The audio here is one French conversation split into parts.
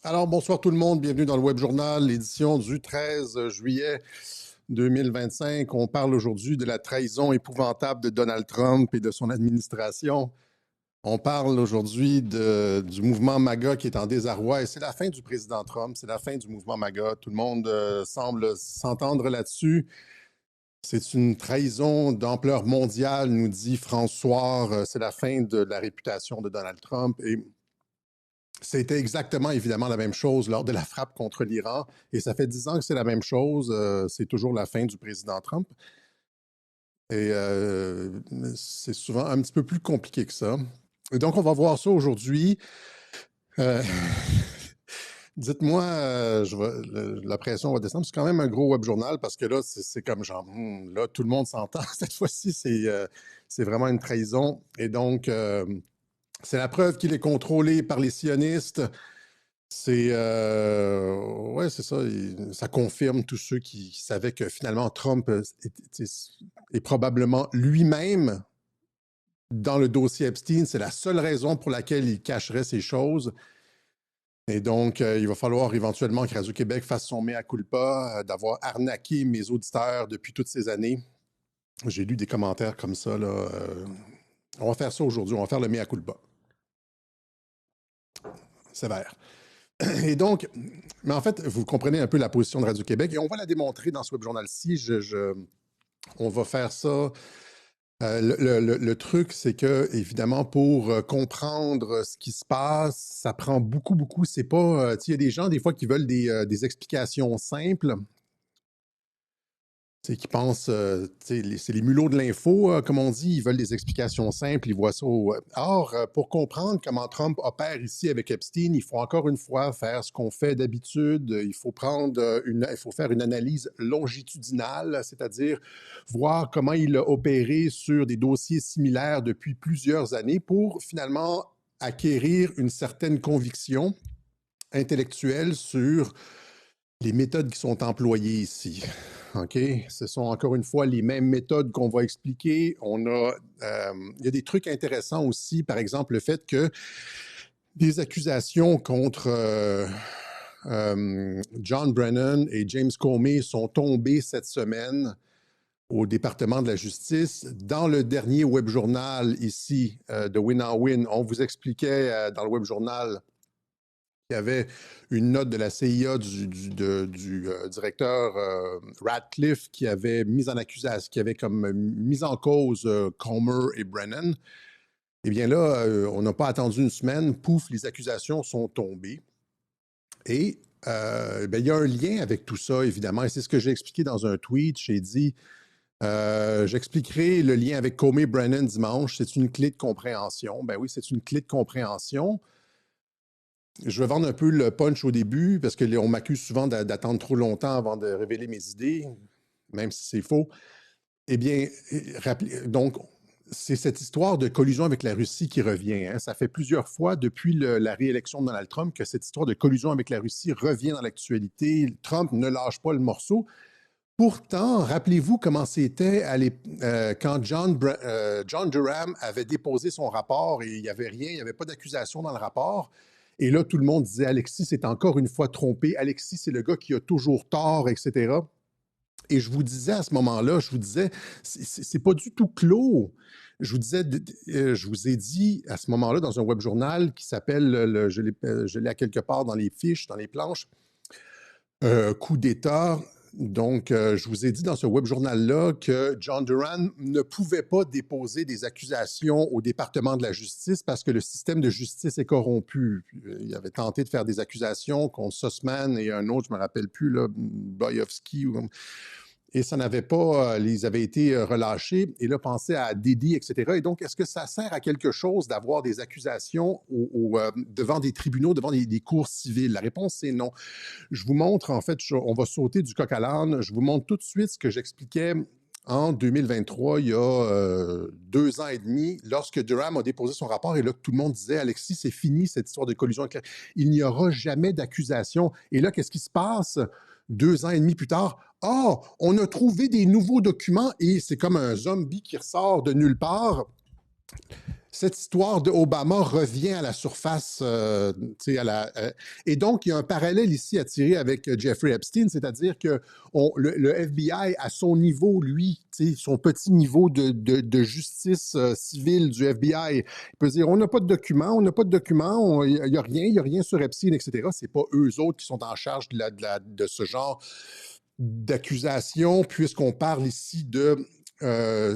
Alors, bonsoir tout le monde. Bienvenue dans le Web Journal, l'édition du 13 juillet 2025. On parle aujourd'hui de la trahison épouvantable de Donald Trump et de son administration. On parle aujourd'hui du mouvement MAGA qui est en désarroi et c'est la fin du président Trump, c'est la fin du mouvement MAGA. Tout le monde semble s'entendre là-dessus. C'est une trahison d'ampleur mondiale, nous dit François. C'est la fin de la réputation de Donald Trump et c'était exactement, évidemment, la même chose lors de la frappe contre l'Iran. Et ça fait 10 ans que c'est la même chose. C'est toujours la fin du président Trump. Et c'est souvent un petit peu plus compliqué que ça. Et donc, on va voir ça aujourd'hui. Euh, Dites-moi, la pression va descendre. C'est quand même un gros web journal parce que là, c'est comme genre, là, tout le monde s'entend. Cette fois-ci, c'est vraiment une trahison. Et donc, c'est la preuve qu'il est contrôlé par les sionistes. Ouais, c'est ça. Ça confirme tous ceux qui savaient que finalement Trump est probablement lui-même dans le dossier Epstein. C'est la seule raison pour laquelle il cacherait ces choses. Et donc, il va falloir éventuellement que Radio-Québec fasse son mea culpa d'avoir arnaqué mes auditeurs depuis toutes ces années. J'ai lu des commentaires comme ça, là. On va faire ça aujourd'hui. On va faire le mea culpa. Sévère. Et donc, mais en fait, vous comprenez un peu la position de Radio-Québec et on va la démontrer dans ce web journal-ci. On va faire ça. Le truc, c'est que, évidemment, pour comprendre ce qui se passe, ça prend beaucoup. C'est pas. Il y a des gens, des fois, qui veulent des explications simples. Qui pensent, c'est les mulots de l'info, comme on dit, ils veulent des explications simples, ils voient ça au... Or, pour comprendre comment Trump opère ici avec Epstein, il faut encore une fois faire ce qu'on fait d'habitude, il faut faire une analyse longitudinale, c'est-à-dire voir comment il a opéré sur des dossiers similaires depuis plusieurs années pour finalement acquérir une certaine conviction intellectuelle sur les méthodes qui sont employées ici. OK? Ce sont encore une fois les mêmes méthodes qu'on va expliquer. Il y a des trucs intéressants aussi, par exemple le fait que des accusations contre John Brennan et James Comey sont tombées cette semaine au département de la justice. Dans le dernier web journal ici de Win on Win, on vous expliquait dans le web journal il y avait une note de la CIA du directeur Radcliffe qui avait mis en accusation, qui avait comme mis en cause Comer et Brennan. Eh bien là, on n'a pas attendu une semaine, pouf, les accusations sont tombées. Et il y a un lien avec tout ça, évidemment, et c'est ce que j'ai expliqué dans un tweet. J'ai dit, j'expliquerai le lien avec Comey-Brennan dimanche, c'est une clé de compréhension. Ben oui, c'est une clé de compréhension. Je vais vendre un peu le punch au début parce qu'on m'accuse souvent d'attendre trop longtemps avant de révéler mes idées, même si c'est faux. Eh bien, donc, c'est cette histoire de collusion avec la Russie qui revient. Hein. Ça fait plusieurs fois depuis la réélection de Donald Trump que cette histoire de collusion avec la Russie revient dans l'actualité. Trump ne lâche pas le morceau. Pourtant, rappelez-vous comment c'était quand John Durham avait déposé son rapport et il n'y avait rien, il n'y avait pas d'accusation dans le rapport. Et là, tout le monde disait, Alexis s'est encore une fois trompé. Alexis, c'est le gars qui a toujours tort, etc. Et je vous disais à ce moment-là, c'est pas du tout clos. Je vous ai dit à ce moment-là dans un web journal qui s'appelle, je l'ai à quelque part dans les fiches, dans les planches, coup d'État. Donc, je vous ai dit dans ce web journal-là que John Durham ne pouvait pas déposer des accusations au département de la justice parce que le système de justice est corrompu. Il avait tenté de faire des accusations contre Sussman et un autre, je ne me rappelle plus, là, Boyovsky. Et ça n'avait pas, ils avaient été relâchés. Et là, pensez à Didi, etc. Et donc, est-ce que ça sert à quelque chose d'avoir des accusations devant des tribunaux, devant des cours civiles? La réponse, c'est non. Je vous montre, en fait, on va sauter du coq à l'âne. Je vous montre tout de suite ce que j'expliquais en 2023, il y a 2 ans et demi, lorsque Durham a déposé son rapport et là, tout le monde disait, Alexis, c'est fini cette histoire de collusion. Il n'y aura jamais d'accusation. Et là, qu'est-ce qui se passe 2 ans et demi plus tard? Oh, on a trouvé des nouveaux documents et c'est comme un zombie qui ressort de nulle part. cette histoire de Obama revient à la surface, et donc il y a un parallèle ici à tirer avec Jeffrey Epstein, c'est-à-dire que le FBI, à son niveau, lui, son petit niveau de justice civile du FBI, il peut dire, on n'a pas de documents, il n'y a rien sur Epstein, etc. C'est pas eux autres qui sont en charge de ce genre d'accusation, puisqu'on parle ici de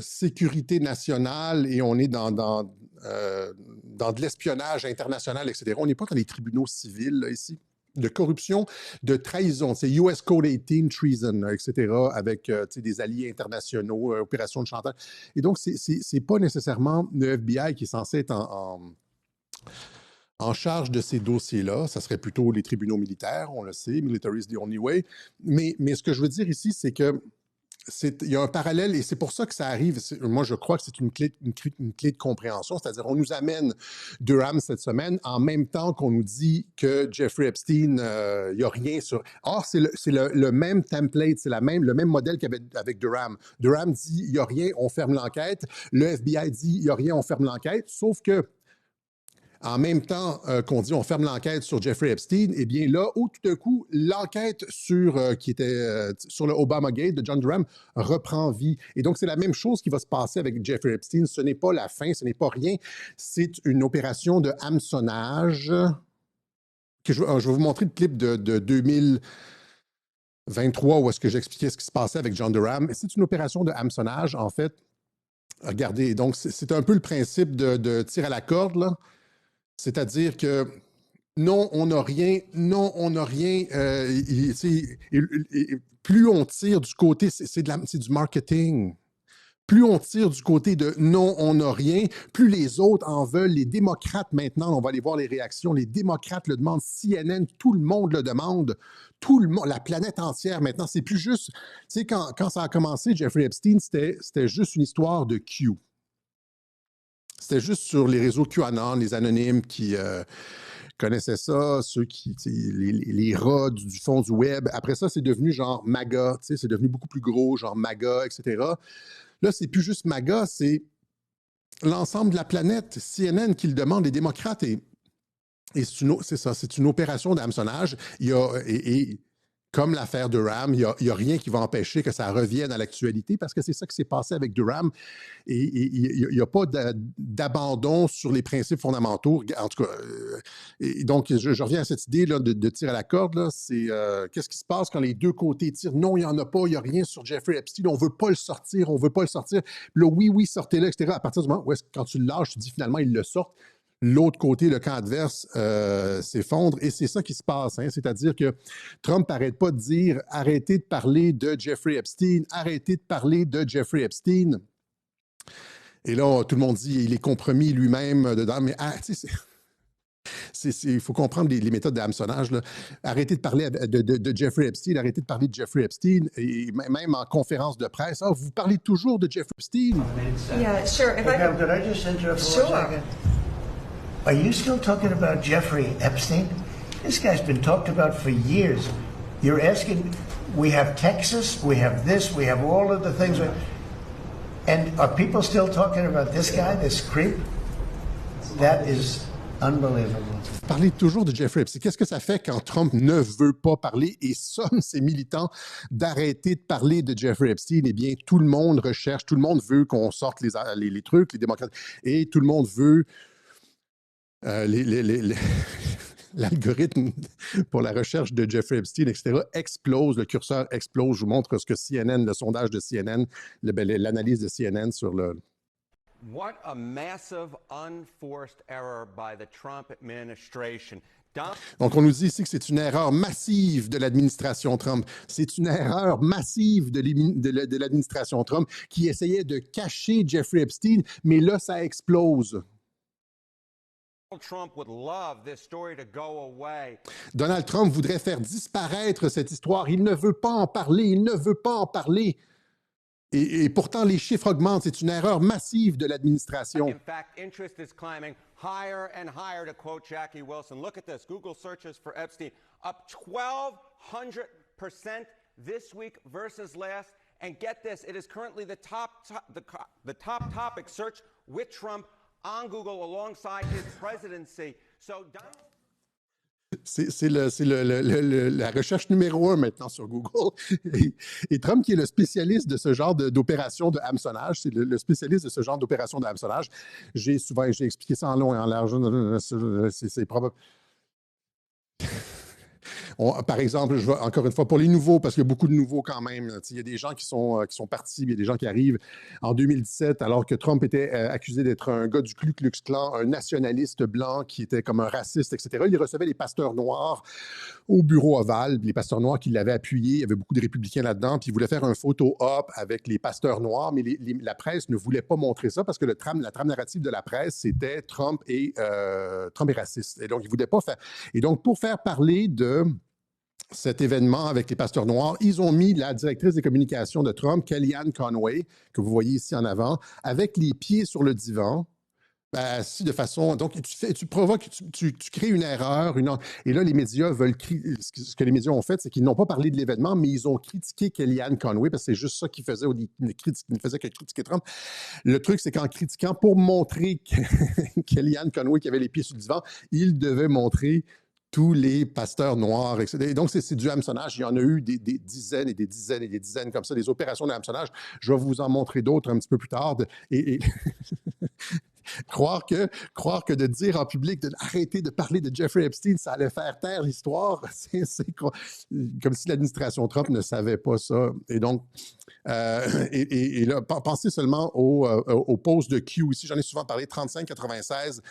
sécurité nationale et on est dans de l'espionnage international, etc. On n'est pas dans les tribunaux civils, là, ici, de corruption, de trahison. C'est US Code 18, treason, etc., avec des alliés internationaux, opérations de chantage. Et donc, c'est pas nécessairement le FBI qui est censé être en charge de ces dossiers-là. Ça serait plutôt les tribunaux militaires, on le sait, military is the only way. Mais ce que je veux dire ici, c'est que il y a un parallèle et c'est pour ça que ça arrive. Moi, je crois que c'est une clé de compréhension. C'est-à-dire, on nous amène Durham cette semaine en même temps qu'on nous dit que Jeffrey Epstein, il n'y a rien sur... Or, c'est le même template, c'est le même modèle qu'avec Durham. Durham dit, il n'y a rien, on ferme l'enquête. Le FBI dit, il n'y a rien, on ferme l'enquête. Sauf que en même temps qu'on dit on ferme l'enquête sur Jeffrey Epstein, eh bien là, tout d'un coup, l'enquête qui était sur le Obamagate de John Durham reprend vie. Et donc, c'est la même chose qui va se passer avec Jeffrey Epstein. Ce n'est pas la fin, ce n'est pas rien. C'est une opération de hameçonnage. Je vais vous montrer le clip de 2023 où est-ce que j'expliquais ce qui se passait avec John Durham. C'est une opération de hameçonnage, en fait. Regardez, donc c'est un peu le principe de tir à la corde, là. C'est-à-dire que non, on n'a rien, plus on tire du côté, c'est du marketing. Plus on tire du côté de non, on n'a rien, plus les autres en veulent. Les démocrates, maintenant, on va aller voir les réactions, les démocrates le demandent, CNN, tout le monde le demande, tout le monde, la planète entière maintenant. C'est plus juste, tu sais, quand ça a commencé, Jeffrey Epstein, c'était juste une histoire de Q. C'était juste sur les réseaux QAnon, les anonymes qui connaissaient ça, ceux qui, les rats du fond du web. Après ça, c'est devenu genre MAGA, c'est devenu beaucoup plus gros, genre MAGA, etc. Là, c'est plus juste MAGA, c'est l'ensemble de la planète, CNN qui le demande, les démocrates. Et c'est ça, c'est une opération d'hameçonnage. Et comme l'affaire Durham, il n'y a rien qui va empêcher que ça revienne à l'actualité parce que c'est ça qui s'est passé avec Durham. Et il n'y a pas d'abandon sur les principes fondamentaux. En tout cas, donc, je reviens à cette idée là, de tir à la corde. Là, c'est qu'est-ce qui se passe quand les deux côtés tirent? Non, il n'y en a pas, il n'y a rien sur Jeffrey Epstein. On ne veut pas le sortir, on ne veut pas le sortir. Là, oui, sortez-le, etc. À partir du moment où quand tu le lâches, tu dis finalement, il le sort. L'autre côté, le camp adverse, s'effondre. Et c'est ça qui se passe. Hein? C'est-à-dire que Trump n'arrête pas de dire « Arrêtez de parler de Jeffrey Epstein, arrêtez de parler de Jeffrey Epstein ». Et là, tout le monde dit « Il est compromis lui-même dedans ». Mais il faut comprendre les méthodes d'hameçonnage. Arrêtez de parler de Jeffrey Epstein, arrêtez de parler de Jeffrey Epstein. Et même en conférence de presse, « vous parlez toujours de Jeffrey Epstein ». Yeah, sure. Hey, Pam, could I just interrupt for 1 second? Are you still talking about Jeffrey Epstein? This guy's been talked about for years. You're asking, we have Texas, we have this, we have all of the things. And are people still talking about this guy, this creep? That is unbelievable. Parler toujours de Jeffrey Epstein. Qu'est-ce que ça fait quand Trump ne veut pas parler et somme ses militants d'arrêter de parler de Jeffrey Epstein? Eh bien, tout le monde recherche, tout le monde veut qu'on sorte les trucs, les démocrates, et tout le monde veut l'algorithme pour la recherche de Jeffrey Epstein, etc., explose, le curseur explose. Je vous montre ce que CNN, le sondage de CNN, l'analyse de CNN sur le... What a massive unforced error by the Trump administration. Donc, on nous dit ici que c'est une erreur massive de l'administration Trump. C'est une erreur massive de l'administration Trump qui essayait de cacher Jeffrey Epstein, mais là, ça explose. Donald Trump voudrait faire disparaître cette histoire. Il ne veut pas en parler. Il ne veut pas en parler. Et pourtant, les chiffres augmentent. C'est une erreur massive de l'administration. In fact, interest is climbing higher and higher, to quote Jackie Wilson. Look at this. Google searches for Epstein up 1,200% this week versus last. And get this, it is currently the top topic search with Trump on Google alongside his presidency. So Donald C'est la recherche numéro 1 maintenant sur Google. Et Trump, qui est le spécialiste de ce genre d'opération de hameçonnage, c'est le spécialiste de ce genre d'opération de hameçonnage. J'ai expliqué ça en long et en large. C'est probable. Par exemple, encore une fois, pour les nouveaux, parce qu'il y a beaucoup de nouveaux quand même, il y a des gens qui sont partis, il y a des gens qui arrivent en 2017, alors que Trump était accusé d'être un gars du Ku Klux Klan, un nationaliste blanc qui était comme un raciste, etc. Il recevait les pasteurs noirs au bureau ovale, les pasteurs noirs qui l'avaient appuyé. Il y avait beaucoup de républicains là-dedans, puis il voulait faire un photo-op avec les pasteurs noirs, mais la presse ne voulait pas montrer ça parce que la trame narrative de la presse, c'était Trump est raciste. Et donc, il ne voulait pas faire. Et donc, pour faire parler de cet événement avec les pasteurs noirs, ils ont mis la directrice des communications de Trump, Kellyanne Conway, que vous voyez ici en avant, avec les pieds sur le divan. De façon. Donc, tu provoques, tu crées une erreur. Et là, les médias veulent. Ce que les médias ont fait, c'est qu'ils n'ont pas parlé de l'événement, mais ils ont critiqué Kellyanne Conway, parce que c'est juste ça qu'ils faisaient. Ils ne faisaient que critiquer Trump. Le truc, c'est qu'en critiquant, pour montrer Kellyanne Conway qui avait les pieds sur le divan, ils devaient montrer tous les pasteurs noirs, etc. Et donc, c'est du hameçonnage. Il y en a eu des dizaines et des dizaines et des dizaines comme ça, des opérations de hameçonnage. Je vais vous en montrer d'autres un petit peu plus tard. Croire que de dire en public d'arrêter de parler de Jeffrey Epstein, ça allait faire taire l'histoire, c'est comme si l'administration Trump ne savait pas ça. Et donc, et là, pensez seulement au post de Q ici, j'en ai souvent parlé, 3596.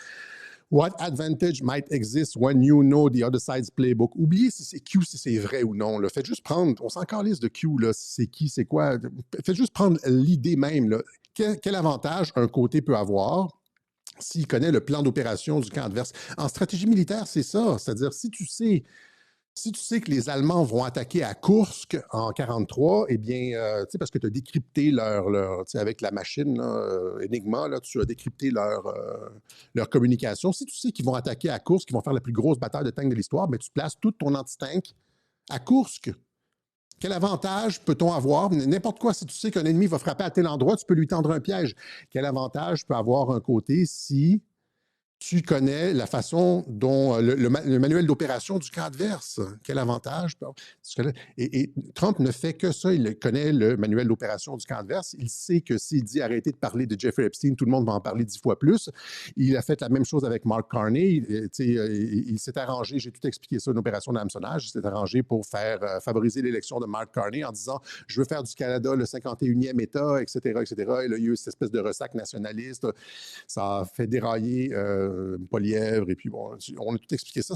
What advantage might exist when you know the other side's playbook? Oubliez si c'est Q, si c'est vrai ou non. Là. Faites juste prendre, on s'en calisse de Q, là, c'est qui, c'est quoi. Faites juste prendre l'idée même. Là. Quel avantage un côté peut avoir s'il connaît le plan d'opération du camp adverse? En stratégie militaire, c'est ça. C'est-à-dire, si tu sais que les Allemands vont attaquer à Kursk en 1943, eh bien, parce que tu as décrypté avec la machine là, Enigma, là, tu as décrypté leur communication. Si tu sais qu'ils vont attaquer à Kursk, qu'ils vont faire la plus grosse bataille de tanks de l'histoire, mais tu places tout ton anti-tank à Kursk. Quel avantage peut-on avoir? N'importe quoi, si tu sais qu'un ennemi va frapper à tel endroit, tu peux lui tendre un piège. Quel avantage peut avoir un côté si tu connais la façon dont le manuel d'opération du camp adverse? Quel avantage? Et Trump ne fait que ça. Il connaît le manuel d'opération du camp adverse. Il sait que s'il dit arrêtez de parler de Jeffrey Epstein, tout le monde va en parler 10 fois plus. Il a fait la même chose avec Mark Carney. Il s'est arrangé, j'ai tout expliqué ça, une opération d'hameçonnage. Il s'est arrangé pour faire favoriser l'élection de Mark Carney en disant je veux faire du Canada le 51e État, etc., etc. Et là, il y a eu cette espèce de ressac nationaliste. Ça a fait dérailler Poilièvre, et puis bon, on a tout expliqué ça.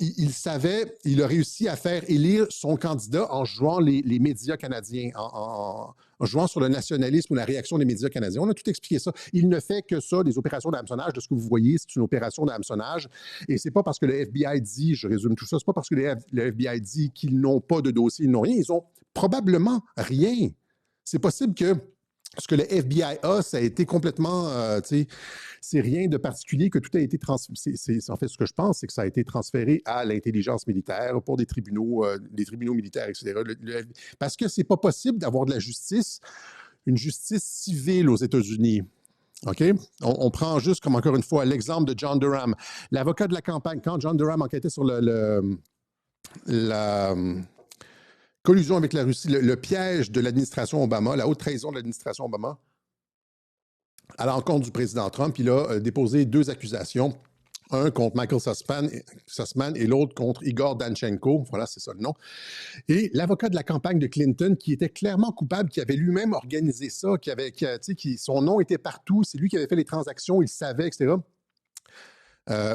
Il savait, il a réussi à faire élire son candidat en jouant les médias canadiens, en jouant sur le nationalisme ou la réaction des médias canadiens. On a tout expliqué ça. Il ne fait que ça, des opérations d'hameçonnage. De ce que vous voyez, c'est une opération d'hameçonnage. Et c'est pas parce que le FBI dit, je résume tout ça, c'est pas parce que le FBI dit qu'ils n'ont pas de dossier, ils n'ont rien. Ils ont probablement rien. C'est possible que ce que le FBI a, ça a été complètement, c'est rien de particulier, que tout a été transféré. En fait, ce que je pense, c'est que ça a été transféré à l'intelligence militaire pour des tribunaux militaires, etc. Parce que c'est pas possible d'avoir de la justice, une justice civile aux États-Unis. OK? On prend juste comme, encore une fois, l'exemple de John Durham. L'avocat de la campagne, quand John Durham enquêtait sur la collusion avec la Russie, le piège de l'administration Obama, la haute trahison de l'administration Obama, à l'encontre du président Trump, il a déposé 2 accusations. Un contre Michael Sussman et l'autre contre Igor Danchenko. Voilà, c'est ça le nom. Et l'avocat de la campagne de Clinton, qui était clairement coupable, qui avait lui-même organisé ça, son nom était partout, c'est lui qui avait fait les transactions, il savait, etc.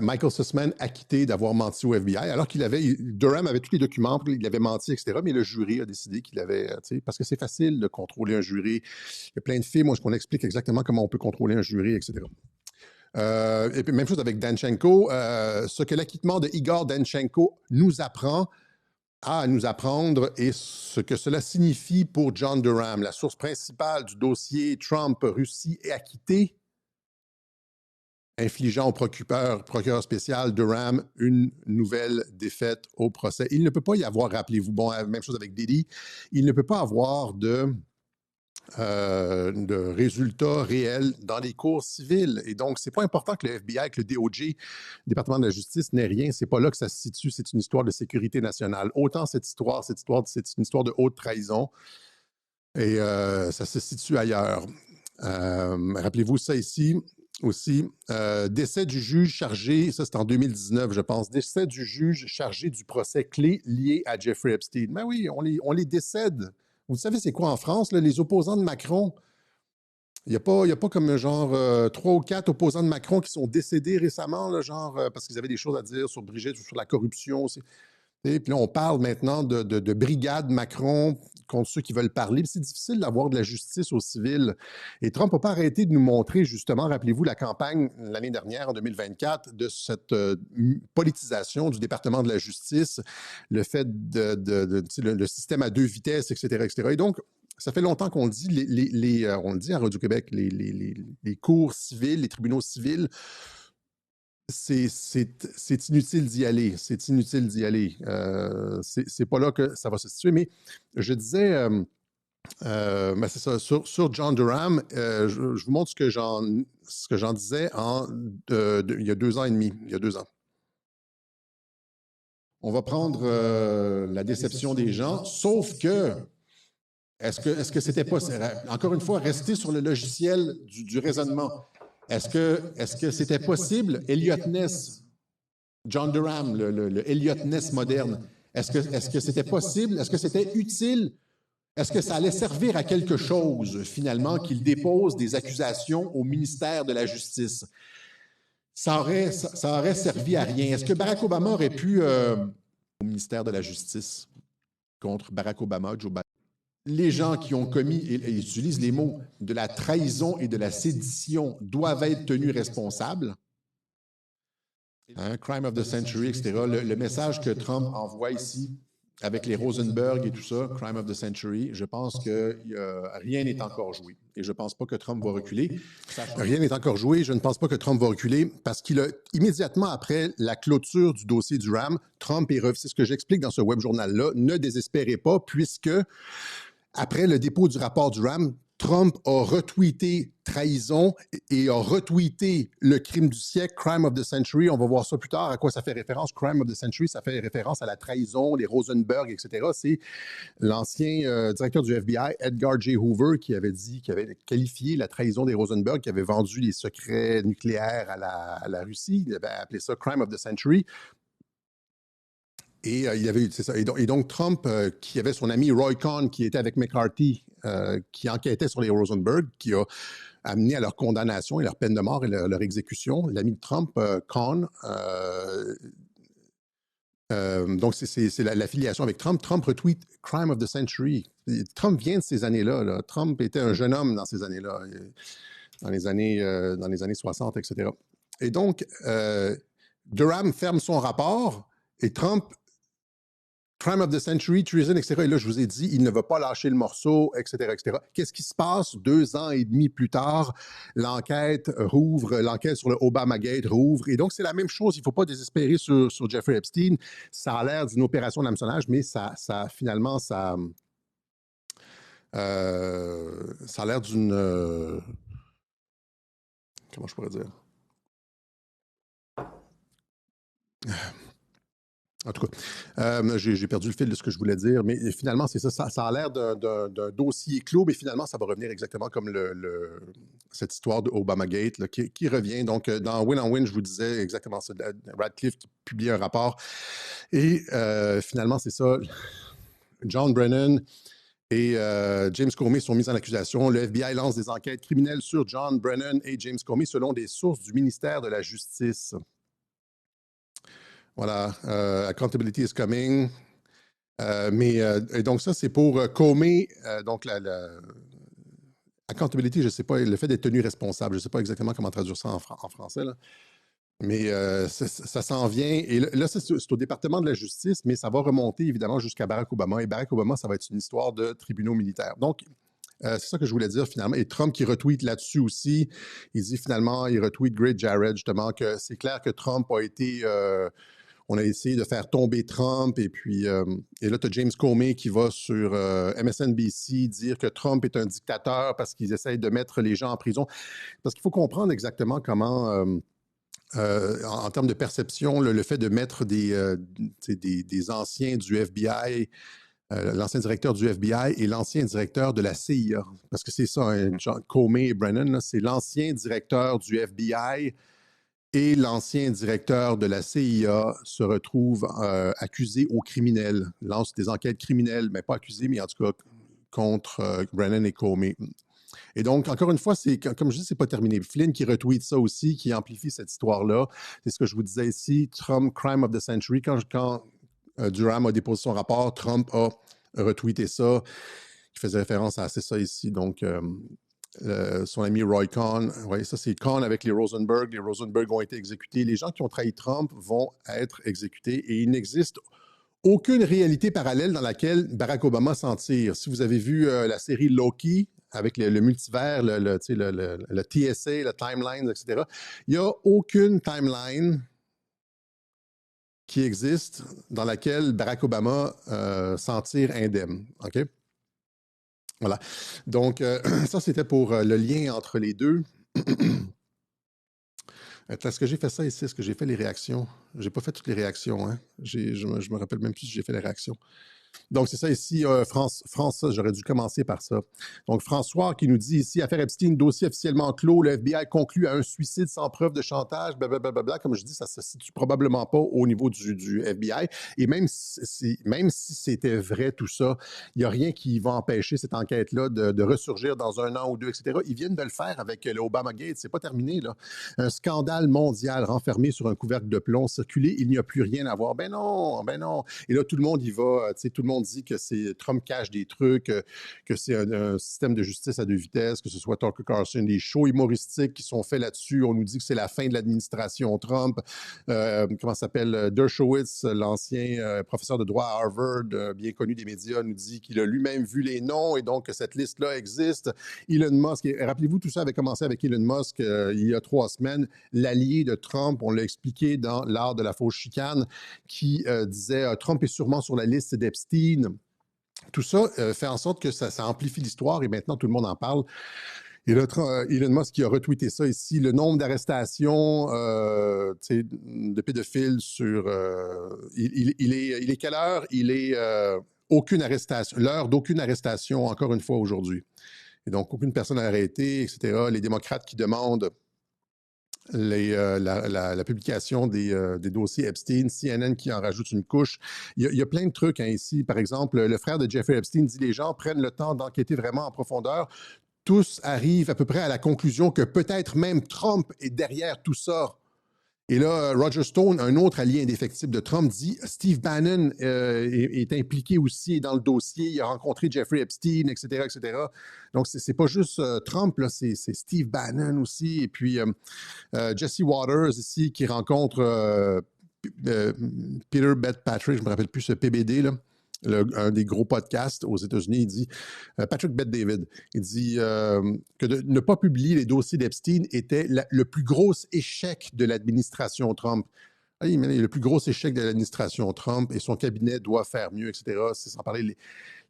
Michael Sussman acquitté d'avoir menti au FBI, alors Durham avait tous les documents, il avait menti, etc. Mais le jury a décidé qu'il avait, parce que c'est facile de contrôler un jury. Il y a plein de films où on explique exactement comment on peut contrôler un jury, etc. Et puis même chose avec Danchenko. Ce que l'acquittement de Igor Danchenko nous apprend à nous apprendre et ce que cela signifie pour John Durham, la source principale du dossier Trump-Russie est acquittée, infligeant au procureur spécial Durham une nouvelle défaite au procès. Il ne peut pas y avoir, rappelez-vous, bon, même chose avec Diddy, il ne peut pas avoir de de résultats réels dans les cours civils. Et donc, c'est pas important que le FBI, que le DOJ, le département de la justice, n'ait rien. C'est pas là que ça se situe. C'est une histoire de sécurité nationale. Autant c'est une histoire de haute trahison. Et ça se situe ailleurs. Rappelez-vous ça ici aussi. Décès du juge chargé, ça c'est en 2019, je pense. Décès du juge chargé du procès clé lié à Jeffrey Epstein. Ben oui, on les décède. Vous savez, c'est quoi en France, là, les opposants de Macron? Il n'y a pas comme genre 3 ou 4 opposants de Macron qui sont décédés récemment, là, genre parce qu'ils avaient des choses à dire sur Brigitte ou sur la corruption. Et puis là, on parle maintenant de brigade Macron contre ceux qui veulent parler. C'est difficile d'avoir de la justice au civil. Et Trump n'a pas arrêté de nous montrer, justement, rappelez-vous la campagne l'année dernière, en 2024, de cette politisation du département de la justice, le fait le système à 2 vitesses, etc., etc. Et donc, ça fait longtemps qu'on le dit, on le dit à Radio-Québec, les cours civils, les tribunaux civils, c'est inutile d'y aller. C'est inutile d'y aller. C'est pas là que ça va se situer. Mais je disais, ben c'est ça, sur John Durham, je vous montre ce que j'en disais il y a 2 ans et demi, il y a 2 ans. On va prendre la déception des gens, sauf que est-ce que c'était pas... Encore une fois, rester sur le logiciel du raisonnement. Est-ce que c'était possible, Elliot Ness, John Durham, le Elliot Ness moderne, est-ce que c'était possible, est-ce que c'était utile, est-ce que ça allait servir à quelque chose, finalement, qu'il dépose des accusations au ministère de la Justice? Ça aurait servi à rien. Est-ce que Barack Obama aurait pu, au ministère de la Justice, contre Barack Obama, Joe Biden, les gens qui ont commis, et ils utilisent les mots de la trahison et de la sédition, doivent être tenus responsables. Hein, crime of the century, etc. Le message que Trump envoie ici, avec les Rosenberg et tout ça, crime of the century, je pense que rien n'est encore joué. Et je ne pense pas que Trump va reculer. Rien n'est encore joué. Je ne pense pas que Trump va reculer parce immédiatement après la clôture du dossier du RAM, Trump est revenu. C'est ce que j'explique dans ce web journal-là. Ne désespérez pas, puisque après le dépôt du rapport du RAM, Trump a retweeté trahison et a retweeté le crime du siècle, crime of the century. On va voir ça plus tard, à quoi ça fait référence. Crime of the century, ça fait référence à la trahison, les Rosenberg, etc. C'est l'ancien directeur du FBI, Edgar J. Hoover, qui avait qualifié la trahison des Rosenberg, qui avait vendu les secrets nucléaires à la Russie. Il avait appelé ça crime of the century. Et il y avait, c'est ça. Et donc Trump, qui avait son ami Roy Cohn, qui était avec McCarthy, qui enquêtait sur les Rosenberg, qui a amené à leur condamnation et leur peine de mort et leur exécution. L'ami de Trump, Cohn, donc c'est l'affiliation avec Trump. Trump retweet Crime of the Century. Trump vient de ces années-là. Là. Trump était un jeune homme dans ces années-là, dans les années 60, etc. Et donc, Durham ferme son rapport et Trump, Crime of the Century, Treason, etc. Et là, je vous ai dit, il ne va pas lâcher le morceau, etc., etc. Qu'est-ce qui se passe 2 ans et demi plus tard? L'enquête sur le Obamagate rouvre. Et donc, c'est la même chose. Il ne faut pas désespérer sur Jeffrey Epstein. Ça a l'air d'une opération d'hameçonnage, mais finalement, ça a l'air d'une... comment je pourrais dire? En tout cas, j'ai perdu le fil de ce que je voulais dire, mais finalement, c'est ça. Ça a l'air d'un dossier clos, mais finalement, ça va revenir exactement comme cette histoire de Obamagate là, qui revient. Donc, dans Win on Win, je vous disais exactement ça. Radcliffe qui publie un rapport. Et finalement, c'est ça. John Brennan et James Comey sont mis en accusation. Le FBI lance des enquêtes criminelles sur John Brennan et James Comey selon des sources du ministère de la Justice. Voilà, accountability is coming. Et donc ça, c'est pour Comey. Donc accountability, je ne sais pas, le fait d'être tenu responsable, je ne sais pas exactement comment traduire ça en français, là. Mais ça s'en vient. Et là, c'est au département de la justice, mais ça va remonter évidemment jusqu'à Barack Obama. Et Barack Obama, ça va être une histoire de tribunaux militaires. Donc, c'est ça que je voulais dire finalement. Et Trump qui retweet là-dessus aussi, il dit finalement, il retweet Great Jared justement, que c'est clair que Trump a été on a essayé de faire tomber Trump. Et puis, et là, tu as James Comey qui va sur MSNBC dire que Trump est un dictateur parce qu'ils essayent de mettre les gens en prison. Parce qu'il faut comprendre exactement comment, en termes de perception, le fait de mettre des anciens du FBI, l'ancien directeur du FBI et l'ancien directeur de la CIA, parce que c'est ça, hein, Comey et Brennan, là, c'est l'ancien directeur du FBI et l'ancien directeur de la CIA se retrouvent accusés aux criminels, lancent des enquêtes criminelles, mais pas accusés, mais en tout cas contre Brennan et Comey. Et donc, encore une fois, comme je dis, c'est pas terminé. Flynn qui retweet ça aussi, qui amplifie cette histoire-là. C'est ce que je vous disais ici, Trump, Crime of the Century. Quand Durham a déposé son rapport, Trump a retweeté ça, qui faisait référence à ça ici. Donc, son ami Roy Cohn, oui, ça c'est Cohn avec les Rosenberg. Les Rosenberg ont été exécutés. Les gens qui ont trahi Trump vont être exécutés et il n'existe aucune réalité parallèle dans laquelle Barack Obama s'en tire. Si vous avez vu la série Loki avec le multivers, le TSA, le timeline, etc., il n'y a aucune timeline qui existe dans laquelle Barack Obama s'en tire indemne. OK? Voilà. Donc, ça, c'était pour le lien entre les deux. Est-ce que j'ai fait ça ici? Est-ce que j'ai fait les réactions? Je n'ai pas fait toutes les réactions. Hein? Je me rappelle même plus si j'ai fait les réactions. Donc, c'est ça ici, France, j'aurais dû commencer par ça. Donc, François qui nous dit ici, affaire Epstein, dossier officiellement clos, le FBI conclut à un suicide sans preuve de chantage, blablabla. Comme je dis, ça ne se situe probablement pas au niveau du FBI. Et même si c'était vrai tout ça, il n'y a rien qui va empêcher cette enquête-là de ressurgir dans 1 an ou 2, etc. Ils viennent de le faire avec le Obamagate, c'est pas terminé, là. Un scandale mondial renfermé sur un couvercle de plomb, circulé, il n'y a plus rien à voir. Ben non. Et là, tout le monde y va, tu sais, tout le monde dit que Trump cache des trucs, que c'est un système de justice à 2 vitesses, que ce soit Tucker Carlson, des shows humoristiques qui sont faits là-dessus. On nous dit que c'est la fin de l'administration Trump. Comment ça s'appelle? Dershowitz, l'ancien professeur de droit à Harvard, bien connu des médias, nous dit qu'il a lui-même vu les noms et donc que cette liste-là existe. Elon Musk, rappelez-vous, tout ça avait commencé avec Elon Musk il y a 3 semaines, l'allié de Trump, on l'a expliqué dans l'art de la fausse chicane, qui disait Trump est sûrement sur la liste d'Epstein. Tout ça fait en sorte que ça amplifie l'histoire et maintenant tout le monde en parle. Et là, Elon Musk qui a retweeté ça ici, le nombre d'arrestations de pédophiles sur... il est quelle heure? Il est aucune arrestation, l'heure d'aucune arrestation encore une fois aujourd'hui. Et donc, aucune personne arrêtée, etc. Les démocrates qui demandent la publication des dossiers Epstein, CNN qui en rajoute une couche. Il y a plein de trucs hein, ici. Par exemple, le frère de Jeffrey Epstein dit les gens prennent le temps d'enquêter vraiment en profondeur. Tous arrivent à peu près à la conclusion que peut-être même Trump est derrière tout ça. Et là, Roger Stone, un autre allié indéfectible de Trump, dit Steve Bannon est impliqué aussi dans le dossier. Il a rencontré Jeffrey Epstein, etc., etc. Donc, c'est pas juste Trump, là, c'est Steve Bannon aussi. Et puis, Jesse Waters ici qui rencontre Peter Bet-Patrick, je me rappelle plus ce PBD, là. Un des gros podcasts aux États-Unis, il dit, Patrick Bet-David, il dit que de ne pas publier les dossiers d'Epstein était le plus gros échec de l'administration Trump. Le plus gros échec de l'administration Trump et son cabinet doit faire mieux, etc. C'est sans parler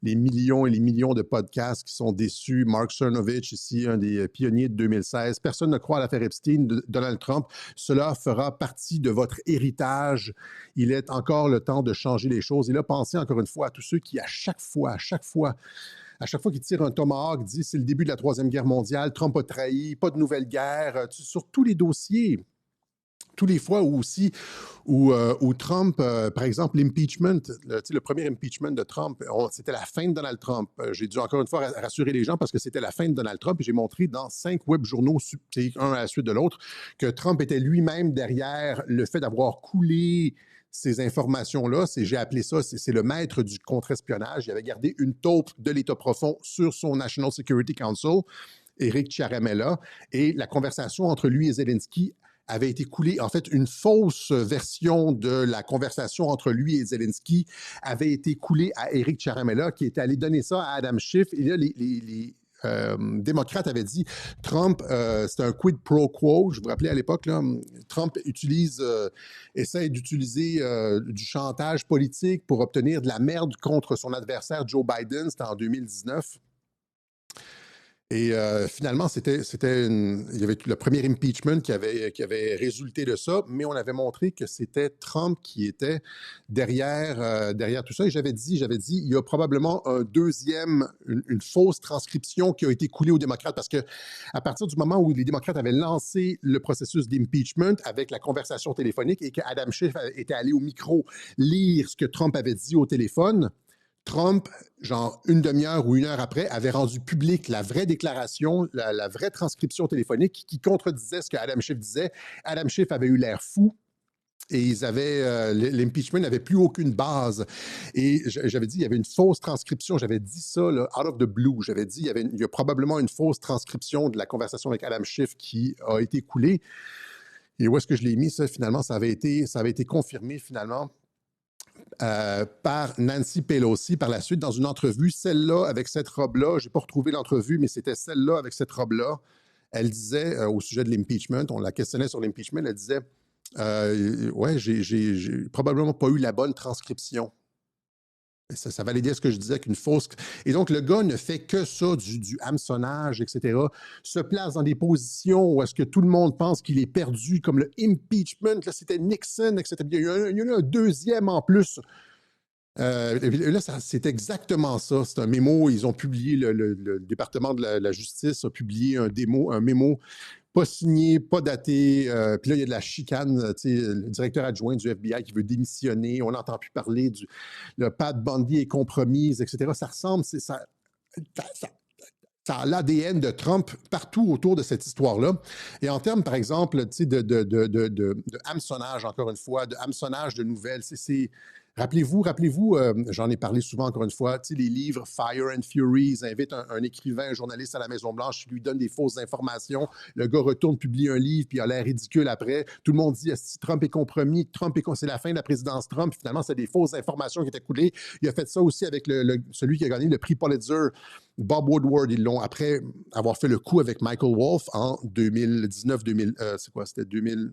les millions et les millions de podcasts qui sont déçus. Mark Cernovich, ici, un des pionniers de 2016. Personne ne croit à l'affaire Epstein de Donald Trump. Cela fera partie de votre héritage. Il est encore le temps de changer les choses. Et là, pensez encore une fois à tous ceux qui, à chaque fois qu'ils tirent un tomahawk, disent c'est le début de la Troisième Guerre mondiale, Trump a trahi, pas de nouvelle guerre, sur tous les dossiers. Tous les fois où Trump, par exemple, l'impeachment, le premier impeachment de Trump, c'était la fin de Donald Trump. J'ai dû encore une fois rassurer les gens parce que c'était la fin de Donald Trump et j'ai montré dans 5 web journaux, un à la suite de l'autre, que Trump était lui-même derrière le fait d'avoir coulé ces informations-là. J'ai appelé ça, c'est le maître du contre-espionnage. Il avait gardé une taupe de l'État profond sur son National Security Council, Eric Ciaramella, et la conversation entre lui et Zelensky avait été coulée. En fait, une fausse version de la conversation entre lui et Zelensky avait été coulée à Eric Ciaramella, qui était allé donner ça à Adam Schiff. Et là, démocrate avait dit Trump, c'était un quid pro quo. Je vous rappelais à l'époque, là, Trump essaie d'utiliser du chantage politique pour obtenir de la merde contre son adversaire Joe Biden. C'était en 2019. Et finalement, il y avait le premier impeachment qui avait résulté de ça, mais on avait montré que c'était Trump qui était derrière tout ça. Et j'avais dit, il y a probablement une fausse transcription qui a été coulée aux démocrates, parce que à partir du moment où les démocrates avaient lancé le processus d'impeachment avec la conversation téléphonique et qu'Adam Schiff était allé au micro lire ce que Trump avait dit au téléphone, Trump, genre une demi-heure ou une heure après, avait rendu public la vraie déclaration, la vraie transcription téléphonique qui contredisait ce que Adam Schiff disait. Adam Schiff avait eu l'air fou et l'impeachment n'avait plus aucune base. Et j'avais dit, il y avait une fausse transcription. J'avais dit ça, là, out of the blue. J'avais dit, il y a probablement une fausse transcription de la conversation avec Adam Schiff qui a été coulée. Et où est-ce que je l'ai mis, ça, finalement? Ça avait été confirmé, finalement, par Nancy Pelosi par la suite dans une entrevue, celle-là avec cette robe-là, je n'ai pas retrouvé l'entrevue, mais c'était celle-là avec cette robe-là. Elle disait au sujet de l'impeachment, on la questionnait sur l'impeachment, elle disait ouais, j'ai probablement pas eu la bonne transcription. Et ça validait ce que je disais qu'une fausse. Et donc, le gars ne fait que ça, du hameçonnage, etc. Se place dans des positions où est-ce que tout le monde pense qu'il est perdu, comme le impeachment, là, c'était Nixon, etc. Il y a eu un deuxième en plus. Là, c'est exactement ça. C'est un mémo. Ils ont publié, le département de la justice a publié un mémo pas signé, pas daté. Puis là, il y a de la chicane. Le directeur adjoint du FBI qui veut démissionner. On n'entend plus parler le Pat Bundy est compromise, etc. Ça ressemble, ça a l'ADN de Trump partout autour de cette histoire-là. Et en termes, par exemple, de hameçonnage, encore une fois, de hameçonnage de nouvelles, Rappelez-vous, j'en ai parlé souvent encore une fois, les livres Fire and Fury, ils invitent un écrivain, un journaliste à la Maison-Blanche, il lui donne des fausses informations, le gars retourne, publie un livre, puis il a l'air ridicule après. Tout le monde dit, si Trump est compromis, c'est la fin de la présidence Trump, puis finalement, c'est des fausses informations qui étaient coulées. Il a fait ça aussi avec celui qui a gagné le prix Pulitzer, Bob Woodward. Ils l'ont, après avoir fait le coup avec Michael Wolff en 2017-2018.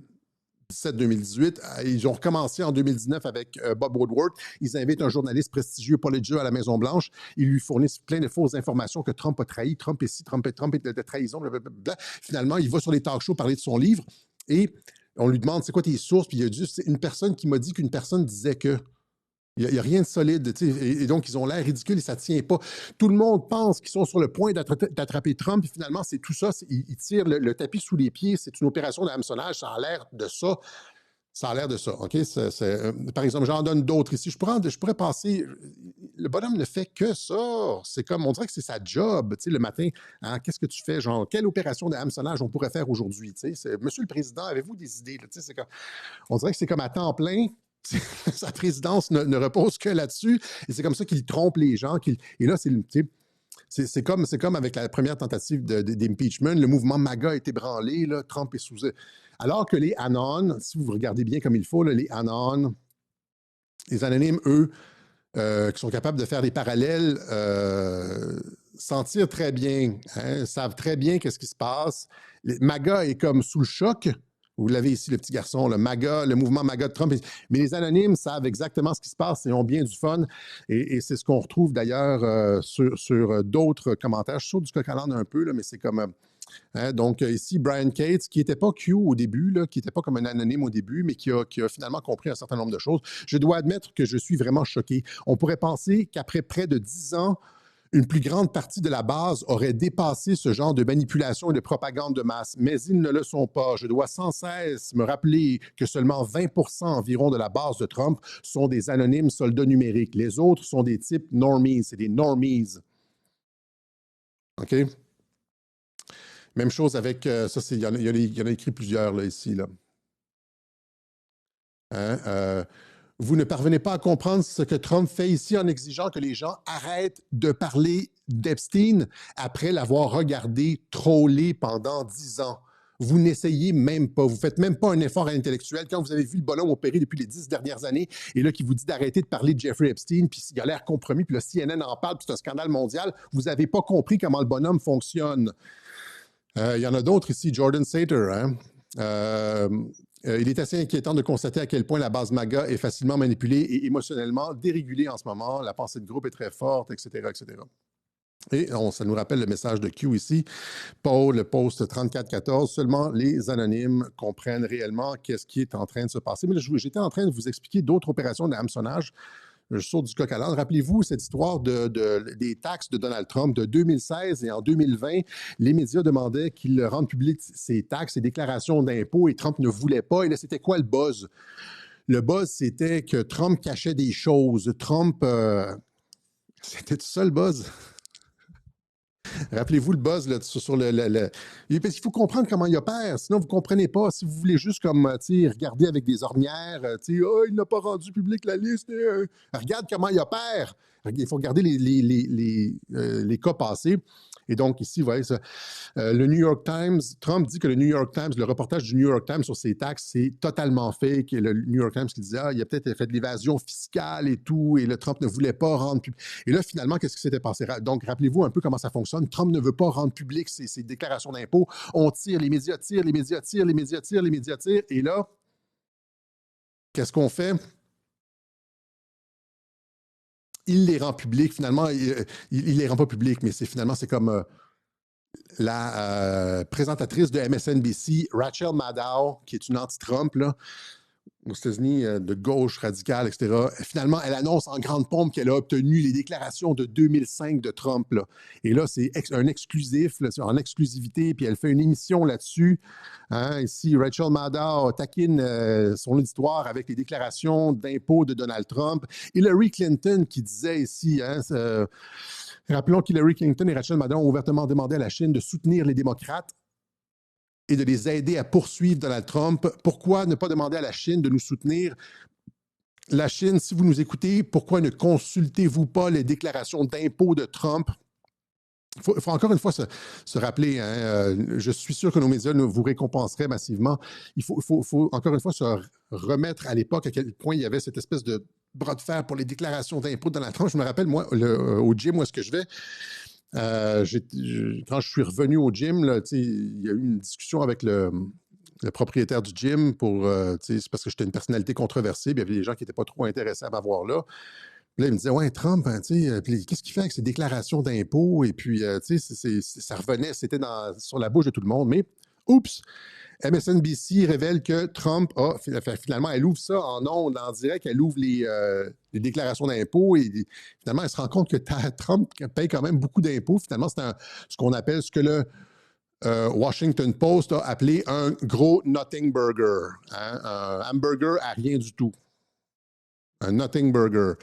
Ils ont recommencé en 2019 avec Bob Woodward. Ils invitent un journaliste prestigieux, Pulitzer, à la Maison-Blanche. Ils lui fournissent plein de fausses informations que Trump a trahi, Trump est ci, Trump est de trahison, blablabla. Finalement, il va sur les talk shows parler de son livre et on lui demande c'est quoi tes sources, puis il y a juste une personne qui m'a dit qu'une personne disait que. Il n'y a rien de solide, et donc ils ont l'air ridicules et ça ne tient pas. Tout le monde pense qu'ils sont sur le point d'attraper Trump, et finalement, c'est tout ça. Ils tirent le tapis sous les pieds. C'est une opération de hameçonnage. Ça a l'air de ça. Ça a l'air de ça, OK? Par exemple, j'en donne d'autres ici. Je pourrais passer... Le bonhomme ne fait que ça. C'est comme, on dirait que c'est sa job, le matin. Hein, qu'est-ce que tu fais? Genre, quelle opération de hameçonnage on pourrait faire aujourd'hui? Monsieur le Président, avez-vous des idées? Là, on dirait que c'est comme à temps plein. Sa présidence ne repose que là-dessus. Et c'est comme ça qu'il trompe les gens. Et là, c'est comme avec la première tentative d'impeachment. Le mouvement MAGA est ébranlé. Là, Trump est sous... Alors que les Anon, si vous regardez bien comme il faut, là, les Anon, les anonymes, eux, qui sont capables de faire des parallèles, s'en tirent très bien, hein, savent très bien qu'est-ce qui se passe. MAGA est comme sous le choc. Vous l'avez ici, le petit garçon, le mouvement MAGA de Trump. Mais les anonymes savent exactement ce qui se passe et ont bien du fun. Et c'est ce qu'on retrouve d'ailleurs sur d'autres commentaires. Je saute du coq à l'âne un peu, là, mais c'est comme... Hein, donc ici, Brian Cates, qui n'était pas Q au début, là, qui n'était pas comme un anonyme au début, mais qui a finalement compris un certain nombre de choses. Je dois admettre que je suis vraiment choqué. On pourrait penser qu'après près de 10 ans, une plus grande partie de la base aurait dépassé ce genre de manipulation et de propagande de masse, mais ils ne le sont pas. Je dois sans cesse me rappeler que seulement 20% environ de la base de Trump sont des anonymes soldats numériques. Les autres sont des types normies, c'est des normies. OK? Même chose avec... ça, il y en a écrit plusieurs là, ici. Là. Hein? Vous ne parvenez pas à comprendre ce que Trump fait ici en exigeant que les gens arrêtent de parler d'Epstein après l'avoir regardé troller pendant 10 ans. Vous n'essayez même pas. Vous ne faites même pas un effort intellectuel. Quand vous avez vu le bonhomme opérer depuis les 10 dernières années, et là, qui vous dit d'arrêter de parler de Jeffrey Epstein, puis il a l'air compromis, puis le CNN en parle, puis c'est un scandale mondial, vous n'avez pas compris comment le bonhomme fonctionne. Il y en a d'autres ici. Jordan Sater, hein? Il est assez inquiétant de constater à quel point la base MAGA est facilement manipulée et émotionnellement dérégulée en ce moment. La pensée de groupe est très forte, etc., etc. Et ça nous rappelle le message de Q ici. Paul, le post 3414, seulement les anonymes comprennent réellement qu'est-ce qui est en train de se passer. Mais là, j'étais en train de vous expliquer d'autres opérations d'hameçonnage. Je saute du coq à l'âne. Rappelez-vous cette histoire des taxes de Donald Trump de 2016 et en 2020. Les médias demandaient qu'il rende public ses taxes, ses déclarations d'impôts et Trump ne voulait pas. Et là, c'était quoi le buzz? Le buzz, c'était que Trump cachait des choses. Trump... c'était tout ça le buzz. Rappelez-vous le buzz là, sur parce qu'il faut comprendre comment il opère, sinon vous ne comprenez pas. Si vous voulez juste comme regarder avec des ornières, oh, il n'a pas rendu public la liste, regarde comment il opère. Il faut regarder les cas passés. Et donc, ici, vous voyez ça. Le New York Times, Trump dit que le New York Times, le reportage du New York Times sur ses taxes, c'est totalement fake. Et le New York Times qui disait, il a peut-être fait de l'évasion fiscale et tout, et le Trump ne voulait pas rendre public. Et là, finalement, qu'est-ce qui s'était passé? Donc, rappelez-vous un peu comment ça fonctionne. Trump ne veut pas rendre public ses déclarations d'impôts. On tire, les médias tirent, les médias tirent, les médias tirent, les médias tirent. Et là, qu'est-ce qu'on fait? Il les rend publics, finalement, il les rend pas publics, mais c'est comme la présentatrice de MSNBC, Rachel Maddow, qui est une anti-Trump, là, aux États-Unis, de gauche radicale, etc. Finalement, elle annonce en grande pompe qu'elle a obtenu les déclarations de 2005 de Trump. Là. Et là, c'est un exclusif, là, en exclusivité, puis elle fait une émission là-dessus. Hein? Ici, Rachel Maddow taquine son auditoire avec les déclarations d'impôts de Donald Trump. Hillary Clinton qui disait ici... Hein, rappelons qu'Hillary Clinton et Rachel Maddow ont ouvertement demandé à la Chine de soutenir les démocrates et de les aider à poursuivre Donald Trump. Pourquoi ne pas demander à la Chine de nous soutenir? La Chine, si vous nous écoutez, pourquoi ne consultez-vous pas les déclarations d'impôts de Trump? Il faut encore une fois se rappeler, hein, je suis sûr que nos médias vous récompenseraient massivement. Il faut encore une fois se remettre à l'époque à quel point il y avait cette espèce de bras de fer pour les déclarations d'impôts de Donald Trump. Je me rappelle, moi, au gym où est-ce que je vais, quand je suis revenu au gym, là, il y a eu une discussion avec le propriétaire du gym c'est parce que j'étais une personnalité controversée, puis il y avait des gens qui n'étaient pas trop intéressés à m'avoir là. Puis là, il me disait, ouais, Trump, hein, qu'est-ce qu'il fait avec ses déclarations d'impôts? Et puis, ça revenait, c'était sur la bouche de tout le monde. Mais, oups, MSNBC révèle que Trump a, finalement, elle ouvre ça en ondes, en direct, elle ouvre les déclarations d'impôts et finalement, elle se rend compte que Trump paye quand même beaucoup d'impôts. Finalement, c'est ce qu'on appelle, ce que le Washington Post a appelé un gros nothing burger, hein, un hamburger à rien du tout. Un nothing burger.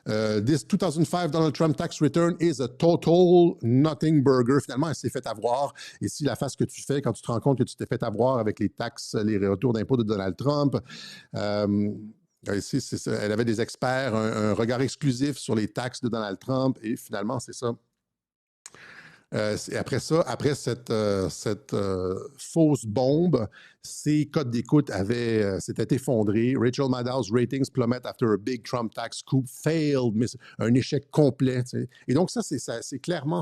This 2005 Donald Trump tax return is a total nothing burger. Finalement, elle s'est fait avoir. Et si la face que tu fais quand tu te rends compte que tu t'es fait avoir avec les taxes, les retours d'impôts de Donald Trump, ici, elle avait des experts, un regard exclusif sur les taxes de Donald Trump. Et finalement, c'est ça. Après cette fausse bombe, ses codes d'écoute s'étaient effondrés. Rachel Maddow's ratings plummet after a big Trump tax scoop failed, mais un échec complet. Tu sais. Et donc ça, c'est clairement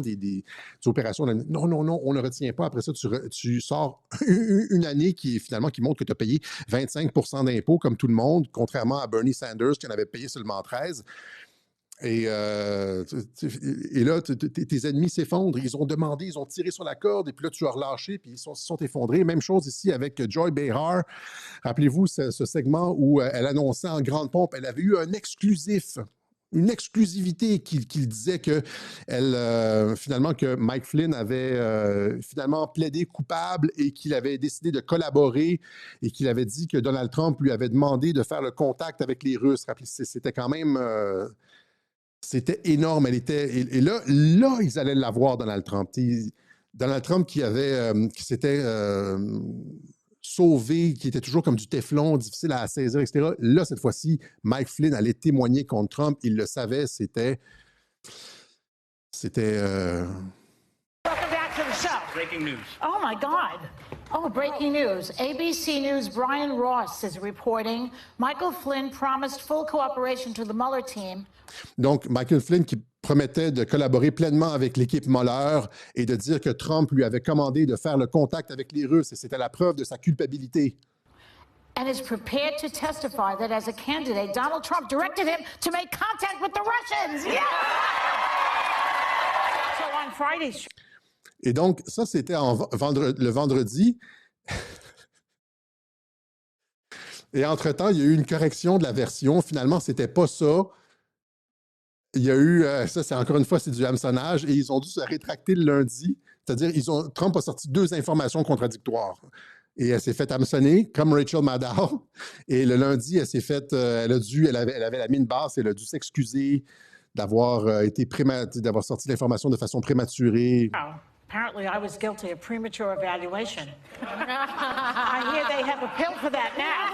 des opérations. Non, on ne retient pas. Après ça, tu sors une année qui montre que tu as payé 25% d'impôts comme tout le monde, contrairement à Bernie Sanders qui en avait payé seulement 13%. Et là, tes ennemis s'effondrent. Ils ont demandé, ils ont tiré sur la corde, et puis là, tu as relâché, puis ils se sont effondrés. Même chose ici avec Joy Behar. Rappelez-vous ce segment où elle annonçait en grande pompe, elle avait eu un exclusif, une exclusivité qui disait que finalement, que Mike Flynn avait finalement plaidé coupable et qu'il avait décidé de collaborer et qu'il avait dit que Donald Trump lui avait demandé de faire le contact avec les Russes. C'était quand même... C'était énorme. Et là, ils allaient l'avoir, Donald Trump. Donald Trump qui s'était sauvé, qui était toujours comme du téflon, difficile à saisir, etc. Là, cette fois-ci, Mike Flynn allait témoigner contre Trump. Il le savait, c'était... Welcome back to the show. Breaking news. Oh my God. Oh, breaking news. ABC News' Brian Ross is reporting Michael Flynn promised full cooperation to the Mueller team. Donc, Michael Flynn qui promettait de collaborer pleinement avec l'équipe Mueller et de dire que Trump lui avait commandé de faire le contact avec les Russes et c'était la preuve de sa culpabilité. And is prepared to testify that as a candidate, Donald Trump directed him to make contact with the Russians. Yeah! So on Friday's... Et donc, ça, c'était le vendredi. Et entre-temps, il y a eu une correction de la version. Finalement, c'était pas ça. Il y a eu, ça, c'est encore une fois, c'est du hameçonnage. Et ils ont dû se rétracter le lundi. C'est-à-dire, Trump a sorti 2 informations contradictoires. Et elle s'est fait hameçonner, comme Rachel Maddow. Et le lundi, elle s'est fait, elle avait la mine basse, elle a dû s'excuser d'avoir d'avoir sorti l'information de façon prématurée. Oh, apparently I was guilty of premature evaluation. I hear they have a pill for that now.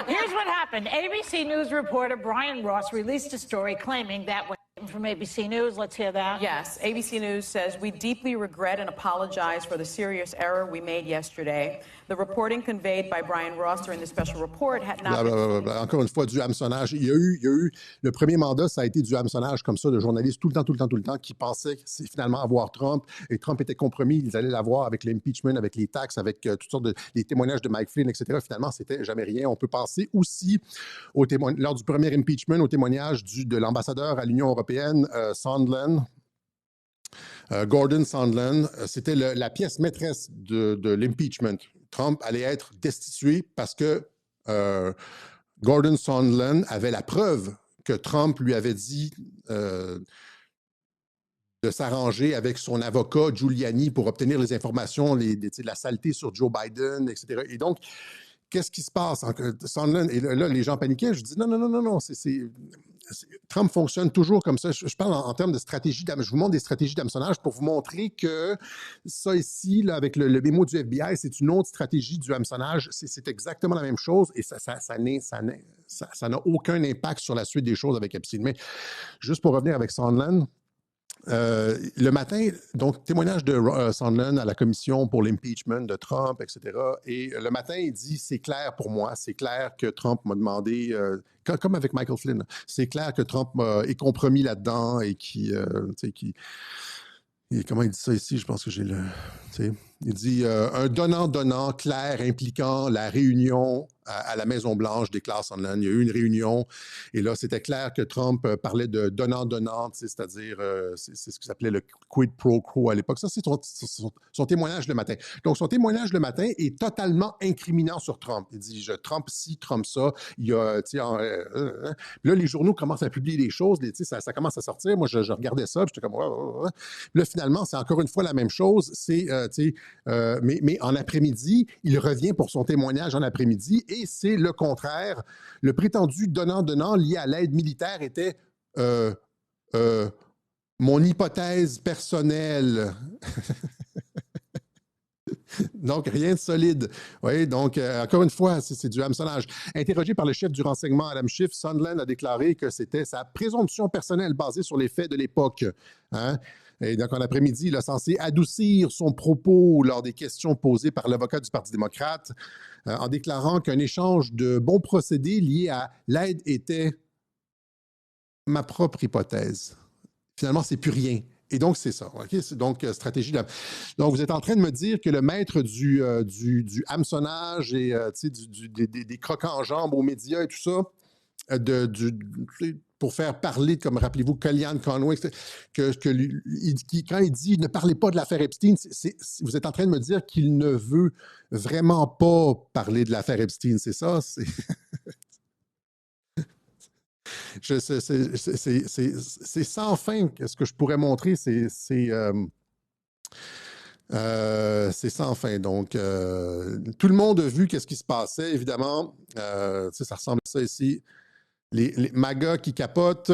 Here's what happened. ABC News reporter Brian Ross released a story claiming that from ABC News. Let's hear that. Yes, ABC News says, we deeply regret and apologize for the serious error we made yesterday. The reporting conveyed by Brian Ross during the special report had not been... Encore une fois, du hameçonnage. Il y a eu, le premier mandat, ça a été du hameçonnage comme ça, de journalistes tout le temps, qui pensaient finalement avoir Trump, et Trump était compromis, ils allaient l'avoir avec l'impeachment, avec les taxes, avec toutes sortes les témoignages de Mike Flynn, etc. Finalement, c'était jamais rien. On peut penser aussi, lors du premier impeachment, au témoignage de l'ambassadeur à l'Union européenne, Sondland, Gordon Sondland, c'était la pièce maîtresse de l'impeachment. Trump allait être destitué parce que Gordon Sondland avait la preuve que Trump lui avait dit de s'arranger avec son avocat Giuliani pour obtenir les informations, la saleté sur Joe Biden, etc. Et donc, qu'est-ce qui se passe? Sondland, et là, les gens paniquaient. Je dis non. Trump fonctionne toujours comme ça. Je parle en termes de stratégie. Je vous montre des stratégies d'hameçonnage pour vous montrer que ça ici, là, avec le mémo du FBI, c'est une autre stratégie du hameçonnage. C'est exactement la même chose et ça n'a aucun impact sur la suite des choses avec Epstein. Mais juste pour revenir avec Sondland, le matin, donc, témoignage de Sondland à la commission pour l'impeachment de Trump, etc. Et le matin, il dit, c'est clair pour moi, c'est clair que Trump m'a demandé, comme avec Michael Flynn, c'est clair que Trump est compromis là-dedans et comment il dit ça ici? Je pense que j'ai le... Il dit un donnant-donnant clair impliquant la réunion à la Maison-Blanche des classes Sondland. Il y a eu une réunion et là, c'était clair que Trump parlait de donnant-donnant, c'est-à-dire, c'est ce qu'il s'appelait le quid pro quo à l'époque. Ça, c'est son témoignage le matin. Donc, son témoignage le matin est totalement incriminant sur Trump. Il dit, Trump ci, Trump ça. Il y a, là, les journaux commencent à publier des choses, ça commence à sortir. Moi, je regardais ça, puis j'étais comme, Là, finalement, c'est encore une fois la même chose. C'est, mais en après-midi, il revient pour son témoignage en après-midi et c'est le contraire. Le prétendu donnant-donnant lié à l'aide militaire était mon hypothèse personnelle. Donc, rien de solide. Oui, donc, encore une fois, c'est du hameçonnage. Interrogé par le chef du renseignement, Adam Schiff, Sondland a déclaré que c'était sa présomption personnelle basée sur les faits de l'époque. Hein? Et donc, en après-midi, il a censé adoucir son propos lors des questions posées par l'avocat du Parti démocrate en déclarant qu'un échange de bons procédés liés à l'aide était ma propre hypothèse. Finalement, c'est plus rien. Et donc, c'est ça. Okay? Donc, stratégie. Donc, vous êtes en train de me dire que le maître du hameçonnage et des croquants en jambes aux médias et tout ça, pour faire parler, comme rappelez-vous, Kellyanne Conway, quand il dit « ne parlez pas de l'affaire Epstein », vous êtes en train de me dire qu'il ne veut vraiment pas parler de l'affaire Epstein, c'est ça? C'est sans fin. Ce que je pourrais montrer, c'est sans fin. Donc, tout le monde a vu qu'est-ce qui se passait, évidemment. Ça ressemble à ça ici. Les MAGA qui capotent,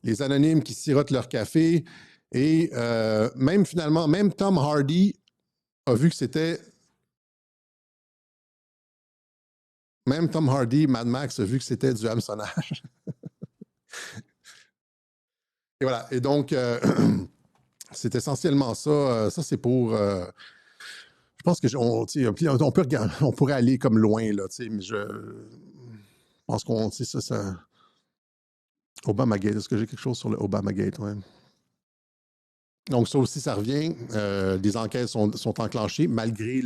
les anonymes qui sirotent leur café. Et finalement, même Tom Hardy a vu que c'était... Même Tom Hardy, Mad Max, a vu que c'était du hameçonnage. Et voilà. Et donc, c'est essentiellement ça. Ça, c'est pour... je pense que on pourrait aller comme loin, là, mais je pense qu'on, ça... Obamagate, est-ce que j'ai quelque chose sur le Obamagate? Ouais. Donc, ça aussi, ça revient. Des enquêtes sont enclenchées malgré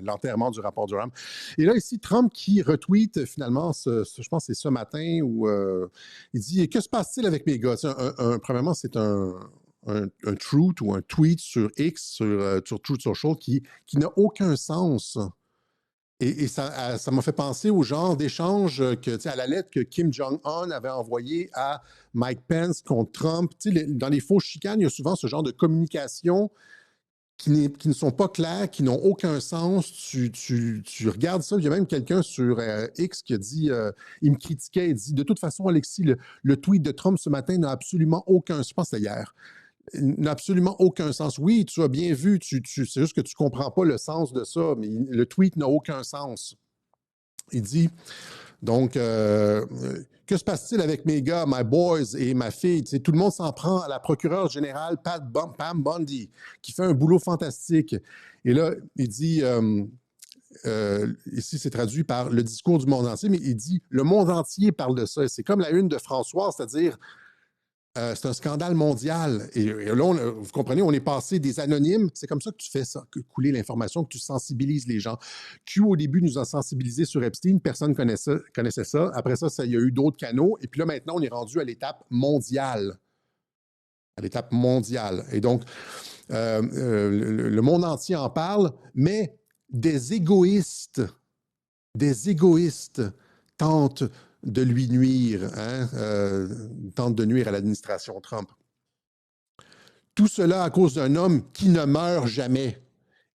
l'enterrement du rapport Durham. Et là, ici, Trump qui retweet finalement, je pense que c'est ce matin, où il dit « Que se passe-t-il avec mes gars? » Premièrement, c'est un truth ou un tweet sur X, sur Truth Social, qui n'a aucun sens. Et ça m'a fait penser au genre d'échange à la lettre que Kim Jong-un avait envoyée à Mike Pence contre Trump. Dans les fausses chicanes, il y a souvent ce genre de communication qui ne sont pas claires, qui n'ont aucun sens. Tu regardes ça. Il y a même quelqu'un sur X qui a dit, il me critiquait, il dit, de toute façon, Alexis, le tweet de Trump ce matin n'a absolument aucun sens. Je pense que c'était hier. N'a absolument aucun sens. Oui, tu as bien vu, c'est juste que tu ne comprends pas le sens de ça, mais le tweet n'a aucun sens. Il dit, donc, que se passe-t-il avec mes gars, my boys et ma fille? Tout le monde s'en prend à la procureure générale Pam Bondi, qui fait un boulot fantastique. Et là, il dit, ici c'est traduit par le discours du monde entier, mais il dit, le monde entier parle de ça. C'est comme la une de François, c'est-à-dire, c'est un scandale mondial. Et là, vous comprenez, on est passé des anonymes. C'est comme ça que tu fais ça, couler l'information, que tu sensibilises les gens. Q, au début, nous a sensibilisés sur Epstein. Personne ne connaissait ça. Après ça, il y a eu d'autres canaux. Et puis là, maintenant, on est rendu à l'étape mondiale. À l'étape mondiale. Et donc, le monde entier en parle, mais des égoïstes tentent de lui nuire, tente de nuire à l'administration Trump. Tout cela à cause d'un homme qui ne meurt jamais.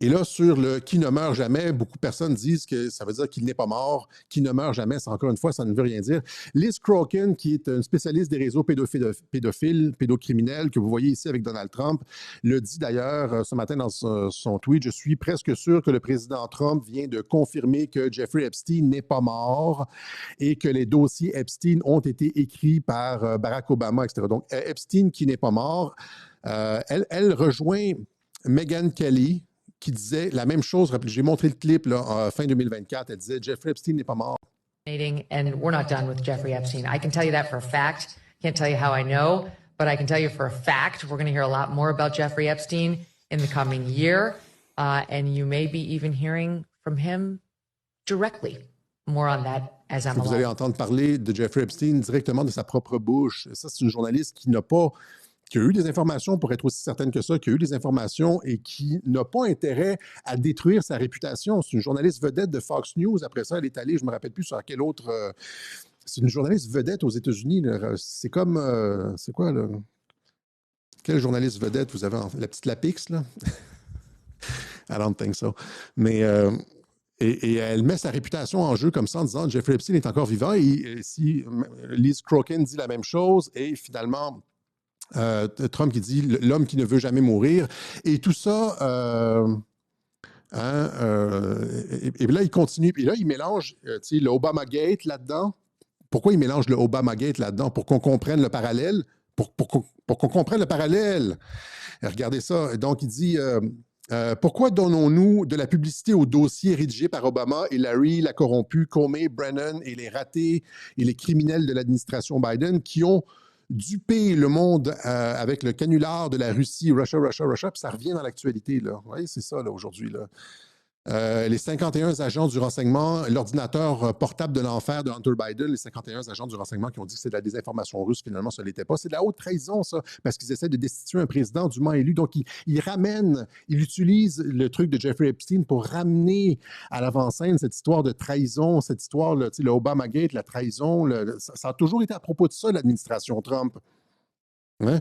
Et là, sur le « qui ne meurt jamais », beaucoup de personnes disent que ça veut dire qu'il n'est pas mort, qui ne meurt jamais. C'est encore une fois, ça ne veut rien dire. Liz Crokin, qui est une spécialiste des réseaux pédocriminels, que vous voyez ici avec Donald Trump, le dit d'ailleurs ce matin dans son tweet « Je suis presque sûr que le président Trump vient de confirmer que Jeffrey Epstein n'est pas mort et que les dossiers Epstein ont été écrits par Barack Obama, etc. » Donc, Epstein qui n'est pas mort, elle rejoint Megyn Kelly, qui disait la même chose. J'ai montré le clip là, fin 2024. Elle disait Jeffrey Epstein n'est pas mort. And we're not done with Jeffrey Epstein. I can tell you that for a fact. Can't tell you how I know, but I can tell you for a fact we're going to hear a lot more about Jeffrey Epstein in the coming year, and you may be even hearing from him directly. More on that as I'm along. Vous allez entendre parler de Jeffrey Epstein directement de sa propre bouche. Ça, c'est une journaliste qui a eu des informations, pour être aussi certaine que ça, qui a eu des informations et qui n'a pas intérêt à détruire sa réputation. C'est une journaliste vedette de Fox News. Après ça, elle est allée, je ne me rappelle plus sur quel autre... c'est une journaliste vedette aux États-Unis. C'est comme... c'est quoi, là? Quelle journaliste vedette vous avez? La petite Lapix, là? I don't think so. Mais... Et elle met sa réputation en jeu comme ça en disant Jeffrey Epstein est encore vivant. Et si Liz Crokin dit la même chose, et finalement... Trump qui dit « l'homme qui ne veut jamais mourir ». Et tout ça, et là, il continue. Et là, il mélange le Obamagate là-dedans. Pourquoi il mélange le Obamagate là-dedans? Pour qu'on comprenne le parallèle. Pour qu'on comprenne le parallèle. Et regardez ça. Donc, il dit pourquoi donnons-nous de la publicité aux dossiers rédigés par Obama, Hillary, la corrompue, Comey, Brennan et les ratés et les criminels de l'administration Biden qui ont duper le monde avec le canular de la Russie, Russia, puis ça revient dans l'actualité, là. Vous voyez, c'est ça, là, aujourd'hui, là. Les 51 agents du renseignement, l'ordinateur portable de l'enfer de Hunter Biden, les 51 agents du renseignement qui ont dit que c'est de la désinformation russe, finalement, ça ne l'était pas. C'est de la haute trahison, ça, parce qu'ils essaient de destituer un président dûment élu. Donc, ils utilisent le truc de Jeffrey Epstein pour ramener à l'avant-scène cette histoire de trahison, cette histoire, le Obamagate, la trahison. Ça a toujours été à propos de ça, l'administration Trump. Hein?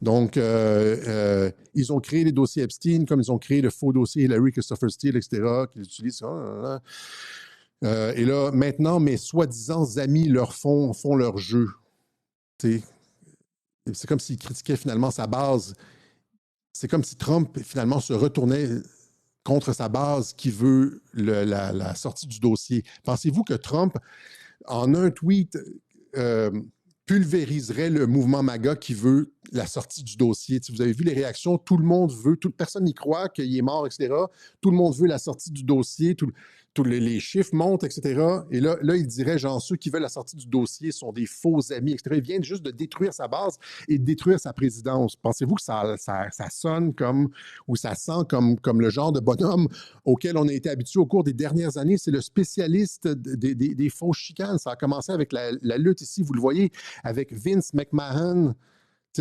Donc, ils ont créé les dossiers Epstein, comme ils ont créé le faux dossier Hillary, Christopher Steele, etc., qu'ils utilisent. Et là, maintenant, mes soi-disant amis font leur jeu. C'est comme s'ils critiquaient finalement sa base. C'est comme si Trump, finalement, se retournait contre sa base qui veut la sortie du dossier. Pensez-vous que Trump, en un tweet... pulvériserait le mouvement MAGA qui veut la sortie du dossier. Vous avez vu les réactions, tout le monde veut, personne n'y croit qu'il est mort, etc. Tout le monde veut la sortie du dossier, tous les chiffres montent, etc. Et là, il dirait, genre, ceux qui veulent la sortie du dossier sont des faux amis, etc. Ils viennent juste de détruire sa base et de détruire sa présidence. Pensez-vous que ça sonne comme, ou ça sent comme le genre de bonhomme auquel on a été habitué au cours des dernières années? C'est le spécialiste des fausses chicanes. Ça a commencé avec la lutte ici, vous le voyez, avec Vince McMahon.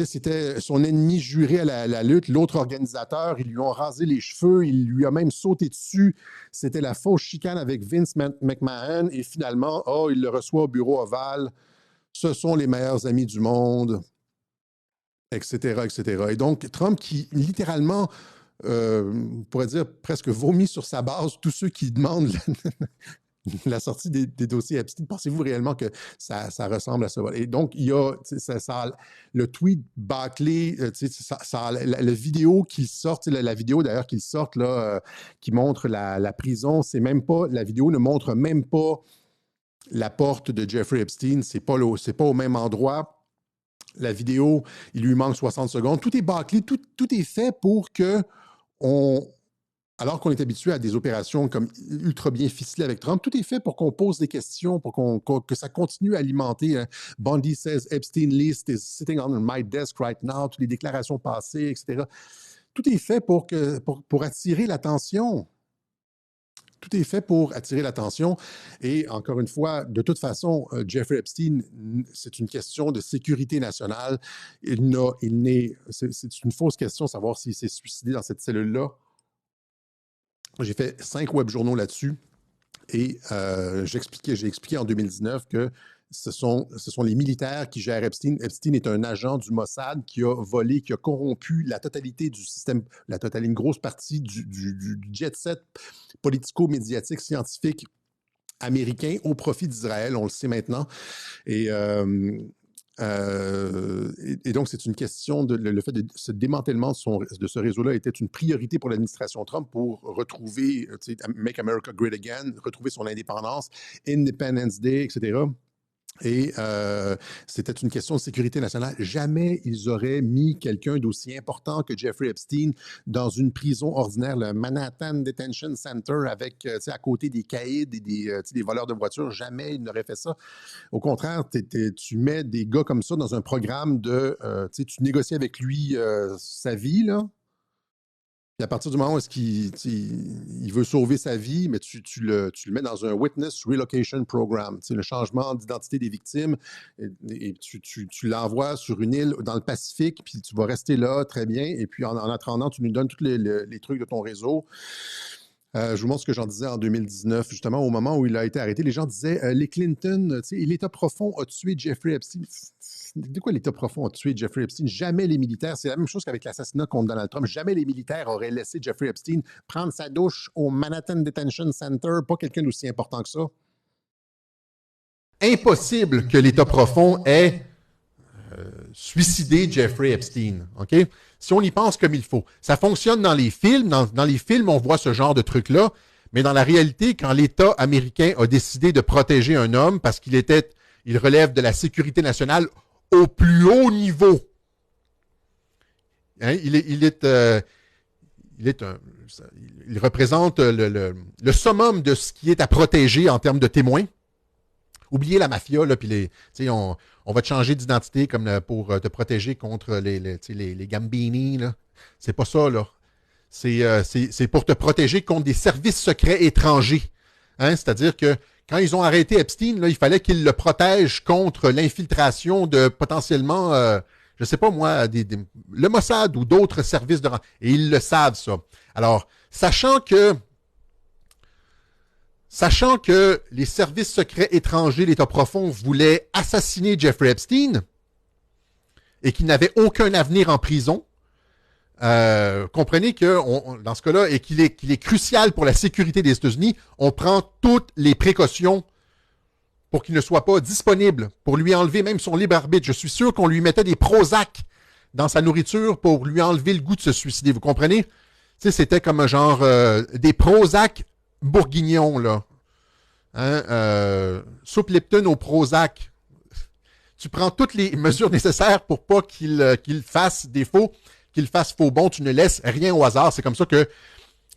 C'était son ennemi juré à la lutte, l'autre organisateur. Ils lui ont rasé les cheveux, il lui a même sauté dessus. C'était la fausse chicane avec Vince McMahon. Et finalement, il le reçoit au bureau ovale. Ce sont les meilleurs amis du monde, etc., etc. Et donc, Trump qui, littéralement, on pourrait dire presque vomit sur sa base tous ceux qui demandent la sortie des dossiers Epstein. Pensez-vous réellement que ça ressemble à ça? Et donc, il y a le tweet bâclé, la vidéo qu'ils sortent, la vidéo d'ailleurs qu'ils sortent, là, qui montre la prison, c'est même pas, la vidéo ne montre même pas la porte de Jeffrey Epstein, c'est pas au même endroit. La vidéo, il lui manque 60 secondes. Tout est bâclé, tout est fait pour que alors qu'on est habitué à des opérations comme ultra bien ficelées avec Trump, tout est fait pour qu'on pose des questions, pour que ça continue à alimenter. Bundy says Epstein list is sitting on my desk right now, toutes les déclarations passées, etc. Tout est fait pour attirer l'attention. Tout est fait pour attirer l'attention. Et encore une fois, de toute façon, Jeffrey Epstein, c'est une question de sécurité nationale. C'est une fausse question de savoir s'il s'est suicidé dans cette cellule-là. J'ai fait 5 web-journaux là-dessus et j'ai expliqué en 2019 que ce sont les militaires qui gèrent Epstein. Epstein est un agent du Mossad qui a volé, qui a corrompu la totalité du système, une grosse partie du jet-set politico-médiatique scientifique américain au profit d'Israël, on le sait maintenant. Et donc, c'est une question le fait de ce démantèlement de ce réseau-là était une priorité pour l'administration Trump pour retrouver, Make America Great Again, retrouver son indépendance, Independence Day, etc. Et c'était une question de sécurité nationale. Jamais ils auraient mis quelqu'un d'aussi important que Jeffrey Epstein dans une prison ordinaire, le Manhattan Detention Center, avec à côté des caïds et des voleurs de voitures. Jamais ils n'auraient fait ça. Au contraire, tu mets des gars comme ça dans un programme tu négocies avec lui sa vie, là. Puis à partir du moment où il veut sauver sa vie, mais tu le mets dans un Witness Relocation Program, le changement d'identité des victimes, et tu l'envoies sur une île dans le Pacifique, puis tu vas rester là, très bien, et puis en attendant, tu nous donnes tous les trucs de ton réseau. Je vous montre ce que j'en disais en 2019, justement, au moment où il a été arrêté. Les gens disaient, les Clinton, l'État profond a tué Jeffrey Epstein. De quoi l'État profond a tué Jeffrey Epstein? Jamais les militaires, c'est la même chose qu'avec l'assassinat contre Donald Trump, jamais les militaires auraient laissé Jeffrey Epstein prendre sa douche au Manhattan Detention Center, pas quelqu'un d'aussi important que ça. Impossible que l'État profond ait suicidé Jeffrey Epstein, OK? Si on y pense comme il faut. Ça fonctionne dans les films. Dans les films, on voit ce genre de truc-là. Mais dans la réalité, quand l'État américain a décidé de protéger un homme parce qu'il relève de la sécurité nationale au plus haut niveau, hein, il représente le summum de ce qui est à protéger en termes de témoins. Oubliez la mafia, là, puis on va te changer d'identité comme pour te protéger contre les Gambini, là. C'est pas ça, là. C'est pour te protéger contre des services secrets étrangers. Hein? C'est-à-dire que quand ils ont arrêté Epstein, là, il fallait qu'ils le protègent contre l'infiltration de potentiellement, je sais pas moi, le Mossad ou d'autres services de renseignement. Et ils le savent, ça. Alors, sachant que les services secrets étrangers, l'État profond, voulaient assassiner Jeffrey Epstein et qu'il n'avait aucun avenir en prison, comprenez que dans ce cas-là, et qu'il est crucial pour la sécurité des États-Unis, on prend toutes les précautions pour qu'il ne soit pas disponible, pour lui enlever même son libre arbitre. Je suis sûr qu'on lui mettait des Prozac dans sa nourriture pour lui enlever le goût de se suicider. Vous comprenez? Tu sais, c'était comme un genre des Prozac bourguignons, là. Hein, soupe Lipton au Prozac. tu prends toutes les mesures nécessaires pour pas qu'il fasse défaut, qu'il fasse faux bond. Tu ne laisses rien au hasard. C'est comme ça que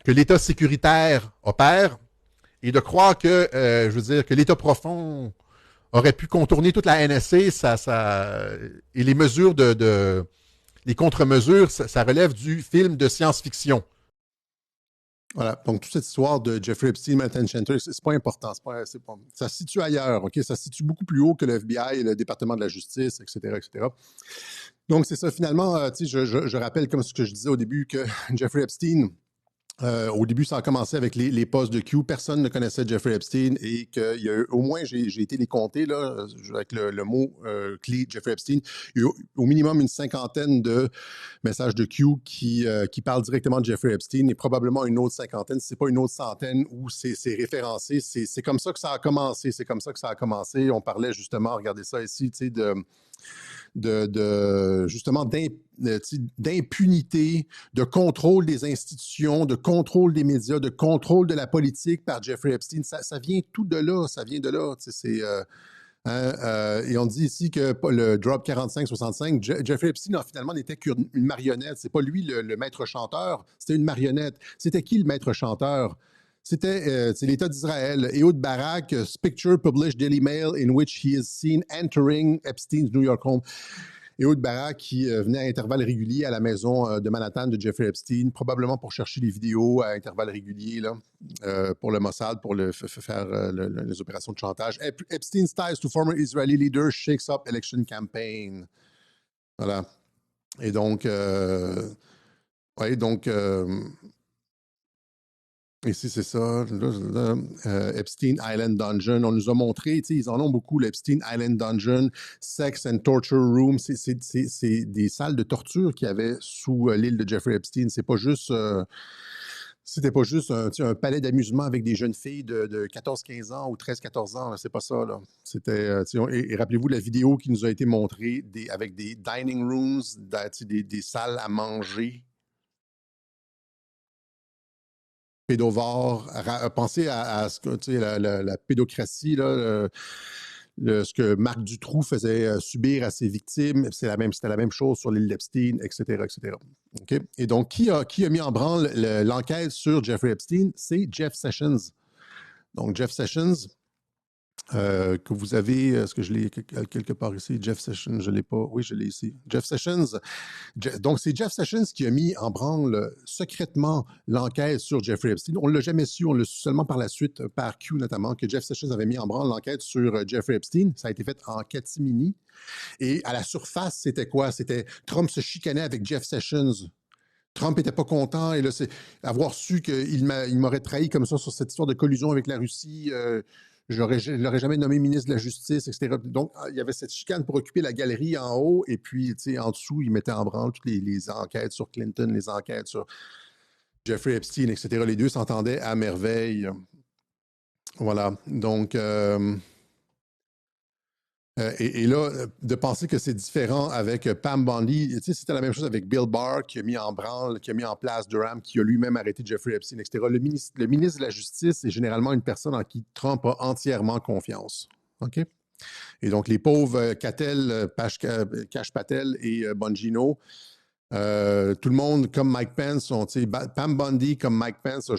l'État sécuritaire opère. Et de croire que, je veux dire, que l'État profond aurait pu contourner toute la NSA, et les mesures les contre-mesures, ça relève du film de science-fiction. Voilà. Donc, toute cette histoire de Jeffrey Epstein, Manhattan Center, c'est pas important. Ça se situe ailleurs, OK? Ça se situe beaucoup plus haut que le FBI et le département de la justice, etc., etc. Donc, c'est ça. Finalement, tu sais, je rappelle, comme ce que je disais au début, que Jeffrey Epstein, au début, ça a commencé avec les postes de Q. Personne ne connaissait Jeffrey Epstein et qu'il y a eu, au moins, j'ai été les compter là, avec le mot clé Jeffrey Epstein. Il y a eu au minimum une 50aine de messages de Q qui parlent directement de Jeffrey Epstein et probablement une autre 50aine, si ce n'est pas une autre 100aine où c'est référencé. C'est comme ça que ça a commencé. C'est comme ça que ça a commencé. On parlait justement, regardez ça ici, tu sais, justement d'impunité, de contrôle des institutions, de contrôle des médias, de contrôle de la politique par Jeffrey Epstein. Ça vient tout de là, ça vient de là. Et on dit ici que le Drop 4565, Jeffrey Epstein finalement n'était qu'une marionnette. C'est pas lui le maître chanteur, c'était une marionnette. C'était qui le maître chanteur? C'était l'État d'Israël. Ehud Barak, picture published Daily Mail in which he is seen entering Epstein's New York home. Ehud Barak qui venait à intervalles réguliers à la maison de Manhattan de Jeffrey Epstein, probablement pour chercher les vidéos à intervalles réguliers là, pour le Mossad, pour faire les opérations de chantage. Epstein's ties to former Israeli leaders shakes up election campaign. Voilà. Et donc, ici, c'est ça. Epstein Island Dungeon. On nous a montré, ils en ont beaucoup, l'Epstein Island Dungeon, Sex and Torture Room. C'est des salles de torture qu'il y avait sous l'île de Jeffrey Epstein. C'est pas juste... c'était pas juste un palais d'amusement avec des jeunes filles de 14-15 ans ou 13-14 ans. C'est pas ça. Là. C'était, et rappelez-vous la vidéo qui nous a été montrée avec des dining rooms, des salles à manger. Pédovore, pensez à ce que, la pédocratie, là, ce que Marc Dutroux faisait subir à ses victimes, c'était la même chose sur l'île d'Epstein, etc., etc. Okay? Et donc, qui a mis en branle l'enquête sur Jeffrey Epstein? C'est Jeff Sessions. Donc, Jeff Sessions, que vous avez, est-ce que je l'ai quelque part ici? Jeff Sessions, je ne l'ai pas. Oui, je l'ai ici. Jeff Sessions. Donc, c'est Jeff Sessions qui a mis en branle secrètement l'enquête sur Jeffrey Epstein. On ne l'a jamais su, on l'a su seulement par la suite, par Q notamment, que Jeff Sessions avait mis en branle l'enquête sur Jeffrey Epstein. Ça a été fait en catimini. Et à la surface, c'était quoi? C'était Trump se chicanait avec Jeff Sessions. Trump n'était pas content. Et là, c'est avoir su qu'il m'aurait trahi comme ça sur cette histoire de collusion avec la Russie. Je ne l'aurais jamais nommé ministre de la Justice, etc. Donc, il y avait cette chicane pour occuper la galerie en haut, et puis, en dessous, il mettait en branle toutes les enquêtes sur Clinton, les enquêtes sur Jeffrey Epstein, etc. Les deux s'entendaient à merveille. Voilà. Donc, et là, de penser que c'est différent avec Pam Bondi, c'était la même chose avec Bill Barr qui a mis en branle, qui a mis en place Durham, qui a lui-même arrêté Jeffrey Epstein, etc. Le ministre de la Justice est généralement une personne en qui Trump a entièrement confiance. OK? Et donc, les pauvres Cattell, Kash Patel et Bongino, tout le monde, comme Mike Pence, Pam Bondi, comme Mike Pence, a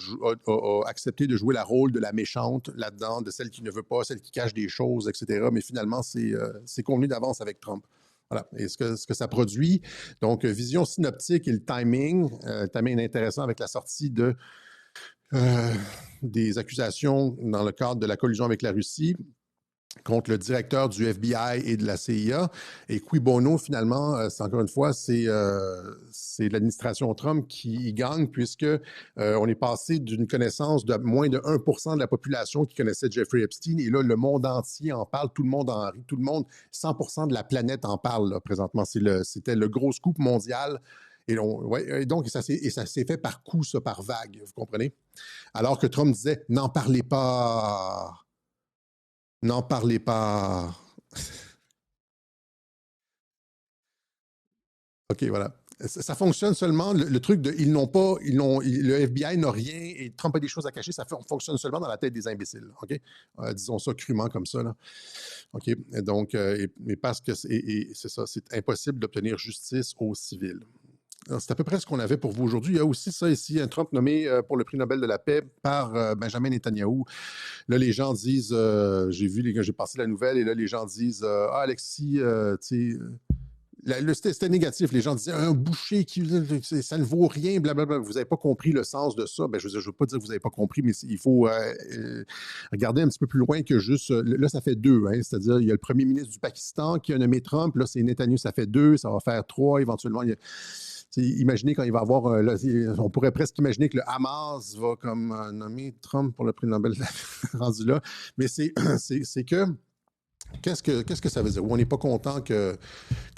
accepté de jouer le rôle de la méchante là-dedans, de celle qui ne veut pas, celle qui cache des choses, etc. Mais finalement, c'est convenu d'avance avec Trump. Voilà. Et ce que ça produit, donc, vision synoptique et le timing intéressant avec la sortie des accusations dans le cadre de la collusion avec la Russie contre le directeur du FBI et de la CIA. Et cui bono, finalement, c'est encore une fois, c'est l'administration Trump qui y gagne, puisque on est passé d'une connaissance de moins de 1% de la population qui connaissait Jeffrey Epstein, et là, le monde entier en parle, tout le monde en rit, tout le monde, 100% de la planète en parle, là, présentement. C'était le gros scoop mondial. Et donc, ça s'est fait par coup, ça, par vague, vous comprenez? Alors que Trump disait, n'en parlez pas. N'en parlez pas. OK, voilà. Ça fonctionne seulement, le truc de le FBI n'a rien et Trump a des choses à cacher, ça fonctionne seulement dans la tête des imbéciles, OK? Disons ça crûment comme ça, là. OK? Et donc, mais parce que c'est ça, c'est impossible d'obtenir justice aux civils. C'est à peu près ce qu'on avait pour vous aujourd'hui. Il y a aussi ça ici, un Trump nommé pour le prix Nobel de la paix par Benjamin Netanyahou. Là, les gens disent, j'ai passé la nouvelle, et là, les gens disent, Alexis, tu sais, c'était négatif. Les gens disaient, un boucher, ça ne vaut rien, blablabla. Vous n'avez pas compris le sens de ça. Ben, je ne veux pas dire que vous n'avez pas compris, mais il faut regarder un petit peu plus loin que juste... Là, ça fait 2. Hein, c'est-à-dire, il y a le premier ministre du Pakistan qui a nommé Trump. Là, c'est Netanyahou, ça fait 2. Ça va faire 3 éventuellement. Imaginez quand il va avoir... on pourrait presque imaginer que le Hamas va comme nommer Trump pour le prix Nobel rendu là. Mais c'est que... Qu'est-ce que ça veut dire? On n'est pas content que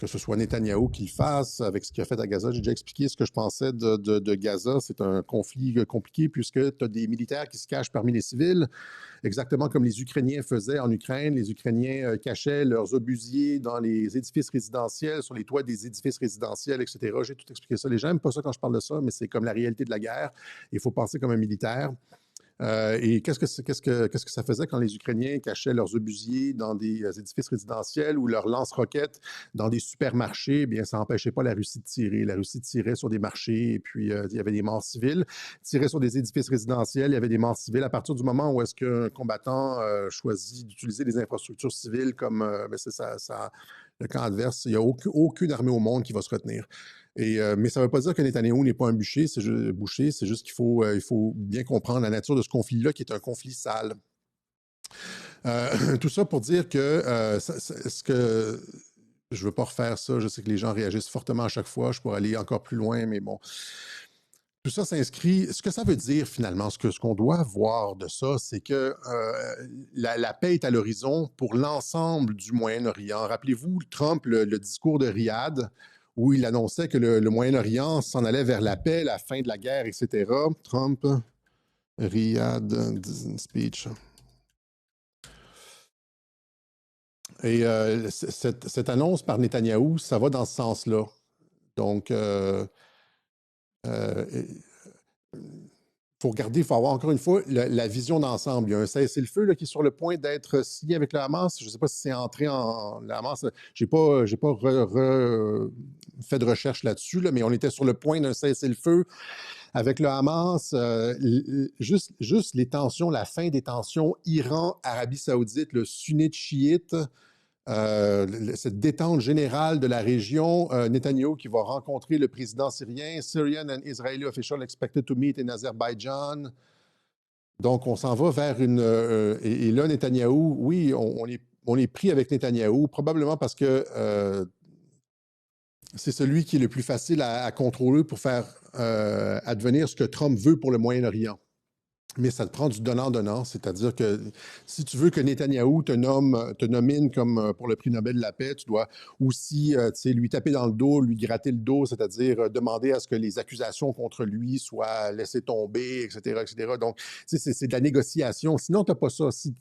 ce soit Netanyahou qui le fasse avec ce qu'il a fait à Gaza. J'ai déjà expliqué ce que je pensais de Gaza. C'est un conflit compliqué puisque tu as des militaires qui se cachent parmi les civils, exactement comme les Ukrainiens faisaient en Ukraine. Les Ukrainiens cachaient leurs obusiers dans les édifices résidentiels, sur les toits des édifices résidentiels, etc. J'ai tout expliqué ça. Les gens n'aiment pas ça quand je parle de ça, mais c'est comme la réalité de la guerre. Il faut penser comme un militaire. Et qu'est-ce que ça faisait quand les Ukrainiens cachaient leurs obusiers dans des édifices résidentiels ou leurs lance-roquettes dans des supermarchés? Eh bien, ça n'empêchait pas la Russie de tirer. La Russie tirait sur des marchés et puis il y avait des morts civiles. Tirait sur des édifices résidentiels, il y avait des morts civiles. À partir du moment où est-ce qu'un combattant choisit d'utiliser des infrastructures civiles comme c'est ça, le camp adverse, il n'y a aucune armée au monde qui va se retenir. Mais ça ne veut pas dire que Netanyahou n'est pas un boucher, c'est juste qu'il faut bien comprendre la nature de ce conflit-là, qui est un conflit sale. Tout ça pour dire que je ne veux pas refaire ça, je sais que les gens réagissent fortement à chaque fois, je pourrais aller encore plus loin, mais bon. Tout ça s'inscrit. Ce que ça veut dire finalement, ce qu'on doit voir de ça, c'est que la paix est à l'horizon pour l'ensemble du Moyen-Orient. Rappelez-vous, Trump, le discours de Riyad, où il annonçait que le Moyen-Orient s'en allait vers la paix, la fin de la guerre, etc. Trump, Riyad speech. Et cette annonce par Netanyahou, ça va dans ce sens-là. Donc, faut regarder, il faut avoir encore une fois la vision d'ensemble. Il y a un cessez-le-feu qui est sur le point d'être signé avec le Hamas. Je ne sais pas si c'est entré en... Le Hamas, j'ai pas fait de recherche là-dessus, mais on était sur le point d'un cessez-le-feu avec le Hamas. Juste les tensions, la fin des tensions, Iran, Arabie Saoudite, le sunnite chiite, cette détente générale de la région, Netanyahou qui va rencontrer le président syrien, Syrian and Israeli official expected to meet in Azerbaijan. Donc, on s'en va vers une... et là, Netanyahou, oui, on est pris avec Netanyahou, probablement parce que c'est celui qui est le plus facile à contrôler pour faire advenir ce que Trump veut pour le Moyen-Orient. Mais ça te prend du donnant-donnant, c'est-à-dire que si tu veux que Netanyahou te nomine comme pour le prix Nobel de la paix, tu dois aussi lui taper dans le dos, lui gratter le dos, c'est-à-dire demander à ce que les accusations contre lui soient laissées tomber, etc., etc. Donc, c'est de la négociation. Sinon, tu n'as pas ça. Si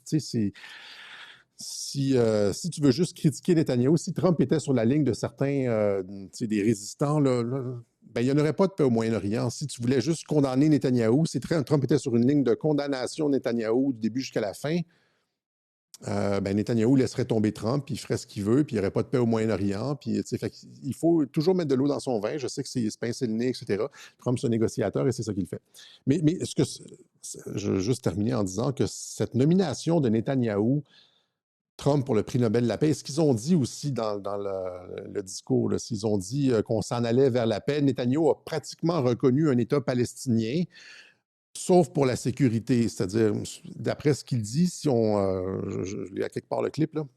tu veux juste critiquer Netanyahou, si Trump était sur la ligne de certains des résistants, ben, il n'y en aurait pas de paix au Moyen-Orient. Si tu voulais juste condamner Netanyahou, si Trump était sur une ligne de condamnation de Netanyahou du début jusqu'à la fin, ben, Netanyahou laisserait tomber Trump, puis il ferait ce qu'il veut, puis il n'y aurait pas de paix au Moyen-Orient. Puis, il faut toujours mettre de l'eau dans son vin. Je sais que c'est se pincer le nez, etc. Trump, c'est un négociateur et c'est ça qu'il fait. Mais je veux juste terminer en disant que cette nomination de Netanyahou, Trump pour le prix Nobel de la paix, ce qu'ils ont dit aussi dans le discours, là, s'ils ont dit qu'on s'en allait vers la paix, Netanyahou a pratiquement reconnu un État palestinien, sauf pour la sécurité. C'est-à-dire, d'après ce qu'il dit, si je lis à quelque part le clip, là,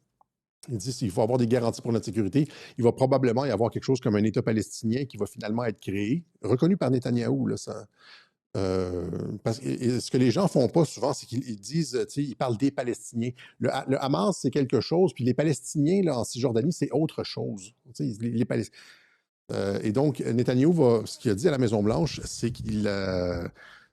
il dit qu'il faut avoir des garanties pour notre sécurité. Il va probablement y avoir quelque chose comme un État palestinien qui va finalement être créé, reconnu par Netanyahou, là, ça... parce que ce que les gens font pas souvent, c'est qu'ils disent, ils parlent des Palestiniens. Le Hamas, c'est quelque chose, puis les Palestiniens là, en Cisjordanie, c'est autre chose. Et donc, Netanyahou, ce qu'il a dit à la Maison-Blanche, c'est qu'il...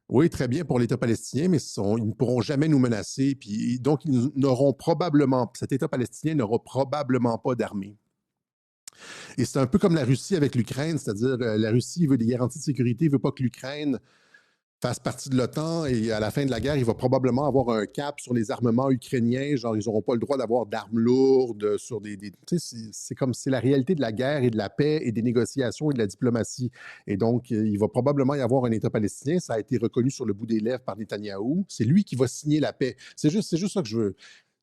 oui, très bien pour l'État palestinien, mais ils ne pourront jamais nous menacer. Puis, donc, ils n'auront probablement... Cet État palestinien n'aura probablement pas d'armée. Et c'est un peu comme la Russie avec l'Ukraine, c'est-à-dire la Russie veut des garanties de sécurité, ne veut pas que l'Ukraine fasse partie de l'OTAN et à la fin de la guerre, il va probablement avoir un cap sur les armements ukrainiens, genre ils n'auront pas le droit d'avoir d'armes lourdes sur des tu sais, c'est comme c'est la réalité de la guerre et de la paix et des négociations et de la diplomatie. Et donc, il va probablement y avoir un État palestinien, ça a été reconnu sur le bout des lèvres par Netanyahou, c'est lui qui va signer la paix. C'est juste ça que je veux.